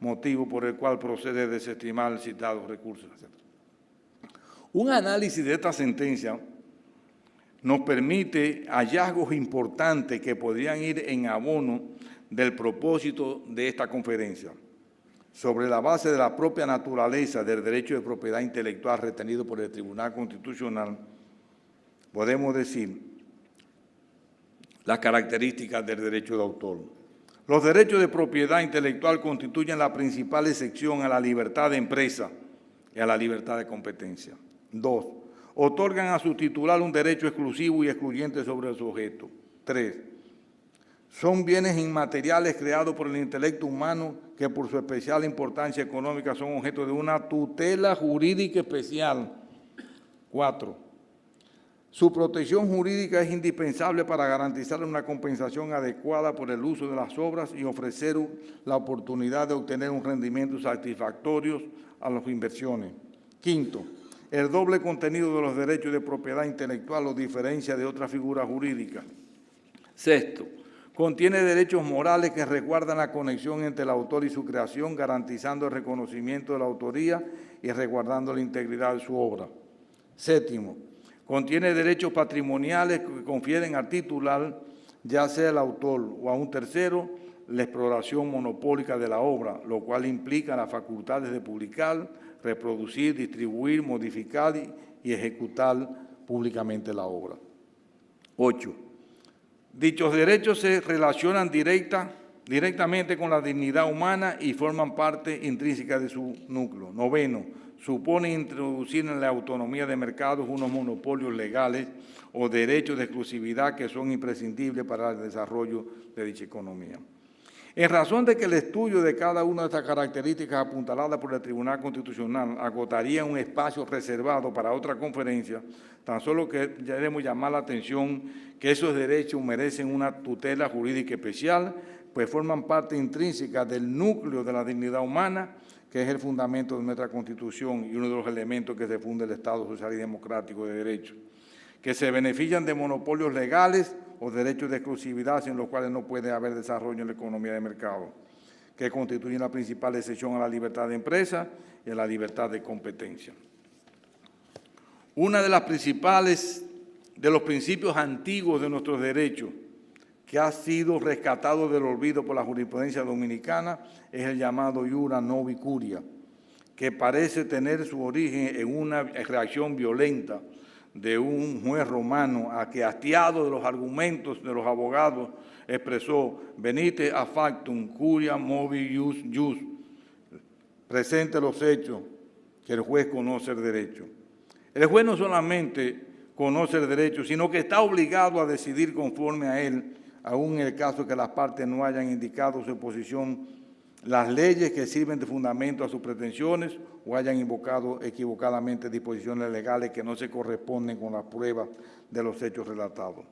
motivo por el cual procede desestimar citados recursos, etc. Un análisis de esta sentencia nos permite hallazgos importantes que podrían ir en abono del propósito de esta conferencia. Sobre la base de la propia naturaleza del derecho de propiedad intelectual retenido por el Tribunal Constitucional, podemos decir las características del derecho de autor. Los derechos de propiedad intelectual constituyen la principal excepción a la libertad de empresa y a la libertad de competencia. 2. Otorgan a su titular un derecho exclusivo y excluyente sobre su objeto. 3. Son bienes inmateriales creados por el intelecto humano que por su especial importancia económica son objeto de una tutela jurídica especial. 4. Su protección jurídica es indispensable para garantizar una compensación adecuada por el uso de las obras y ofrecer la oportunidad de obtener un rendimiento satisfactorio a las inversiones. 5. El doble contenido de los derechos de propiedad intelectual los diferencia de otras figuras jurídicas. 6. Contiene derechos morales que resguardan la conexión entre el autor y su creación, garantizando el reconocimiento de la autoría y resguardando la integridad de su obra. 7. Contiene derechos patrimoniales que confieren al titular, ya sea el autor o a un tercero, la exploración monopólica de la obra, lo cual implica las facultades de publicar, reproducir, distribuir, modificar y ejecutar públicamente la obra. 8. Dichos derechos se relacionan directamente con la dignidad humana y forman parte intrínseca de su núcleo. 9. Supone introducir en la autonomía de mercados unos monopolios legales o derechos de exclusividad que son imprescindibles para el desarrollo de dicha economía. En razón de que el estudio de cada una de estas características apuntaladas por el Tribunal Constitucional agotaría un espacio reservado para otra conferencia, tan solo que queremos llamar la atención que esos derechos merecen una tutela jurídica especial, pues forman parte intrínseca del núcleo de la dignidad humana, que es el fundamento de nuestra Constitución y uno de los elementos que se funda el Estado social y democrático de derecho, que se benefician de monopolios legales o derechos de exclusividad sin los cuales no puede haber desarrollo en la economía de mercado, que constituyen la principal excepción a la libertad de empresa y a la libertad de competencia. Una de las principales, de los principios antiguos de nuestros derechos, que ha sido rescatado del olvido por la jurisprudencia dominicana, es el llamado iura novi curia, que parece tener su origen en una reacción violenta de un juez romano a que, hastiado de los argumentos de los abogados, expresó venite a factum curia movi jus, presente los hechos, que el juez conoce el derecho. El juez no solamente conoce el derecho, sino que está obligado a decidir conforme a él, aun en el caso que las partes no hayan indicado su posición, las leyes que sirven de fundamento a sus pretensiones o hayan invocado equivocadamente disposiciones legales que no se corresponden con las pruebas de los hechos relatados.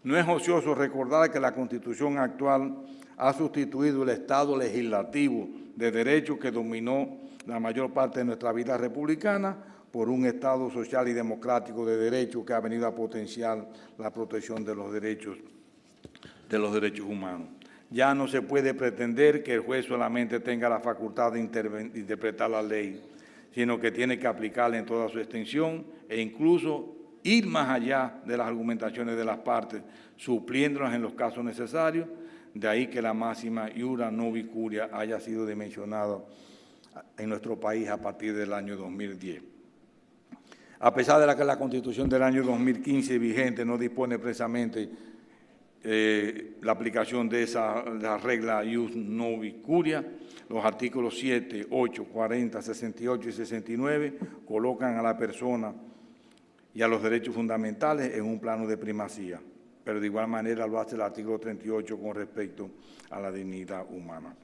No es ocioso recordar que la Constitución actual ha sustituido el Estado legislativo de derecho que dominó la mayor parte de nuestra vida republicana por un Estado social y democrático de derecho que ha venido a potenciar la protección de los derechos humanos. Ya no se puede pretender que el juez solamente tenga la facultad de interpretar la ley, sino que tiene que aplicarla en toda su extensión e incluso ir más allá de las argumentaciones de las partes, supliéndolas en los casos necesarios. De ahí que la máxima iura novi curia haya sido dimensionada en nuestro país a partir del año 2010. A pesar de que la Constitución del año 2015 vigente no dispone precisamente la aplicación de la regla ius novi curia, los artículos 7, 8, 40, 68 y 69 colocan a la persona y a los derechos fundamentales en un plano de primacía, pero de igual manera lo hace el artículo 38 con respecto a la dignidad humana.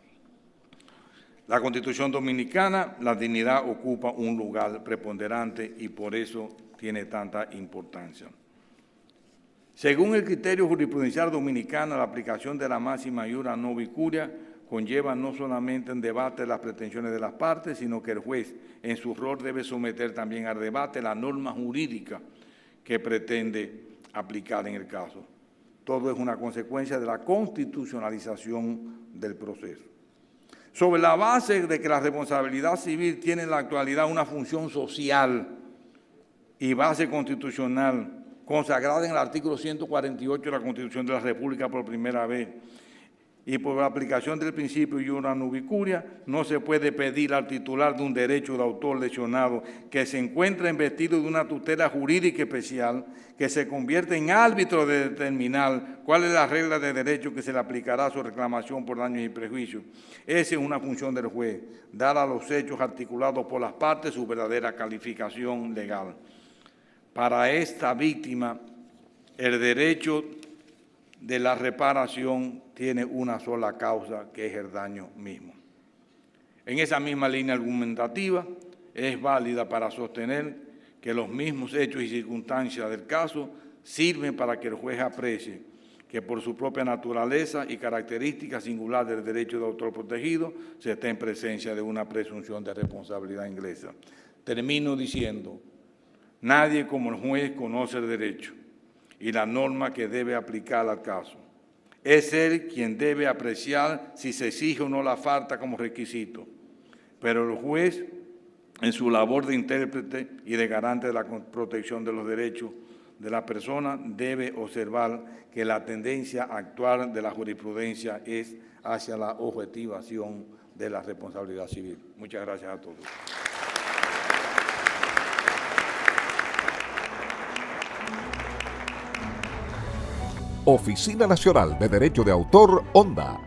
La Constitución dominicana, la dignidad ocupa un lugar preponderante y por eso tiene tanta importancia. Según el criterio jurisprudencial dominicano, la aplicación de la máxima iura novi curia conlleva no solamente en debate las pretensiones de las partes, sino que el juez, en su rol, debe someter también al debate la norma jurídica que pretende aplicar en el caso. Todo es una consecuencia de la constitucionalización del proceso. Sobre la base de que la responsabilidad civil tiene en la actualidad una función social y base constitucional, consagrada en el artículo 148 de la Constitución de la República por primera vez, y por la aplicación del principio iura novi curia, no se puede pedir al titular de un derecho de autor lesionado que se encuentre investido de una tutela jurídica especial que se convierte en árbitro de determinar cuál es la regla de derecho que se le aplicará a su reclamación por daños y prejuicios. Esa es una función del juez, dar a los hechos articulados por las partes su verdadera calificación legal. Para esta víctima, el derecho de la reparación tiene una sola causa, que es el daño mismo. En esa misma línea argumentativa, es válida para sostener que los mismos hechos y circunstancias del caso sirven para que el juez aprecie que por su propia naturaleza y característica singular del derecho de autor protegido se está en presencia de una presunción de responsabilidad inglesa. Termino diciendo, nadie como el juez conoce el derecho y la norma que debe aplicar al caso. Es él quien debe apreciar si se exige o no la falta como requisito, pero el juez, en su labor de intérprete y de garante de la protección de los derechos de la persona, debe observar que la tendencia actual de la jurisprudencia es hacia la objetivación de la responsabilidad civil. Muchas gracias a todos. Oficina Nacional de Derecho de Autor, ONDA.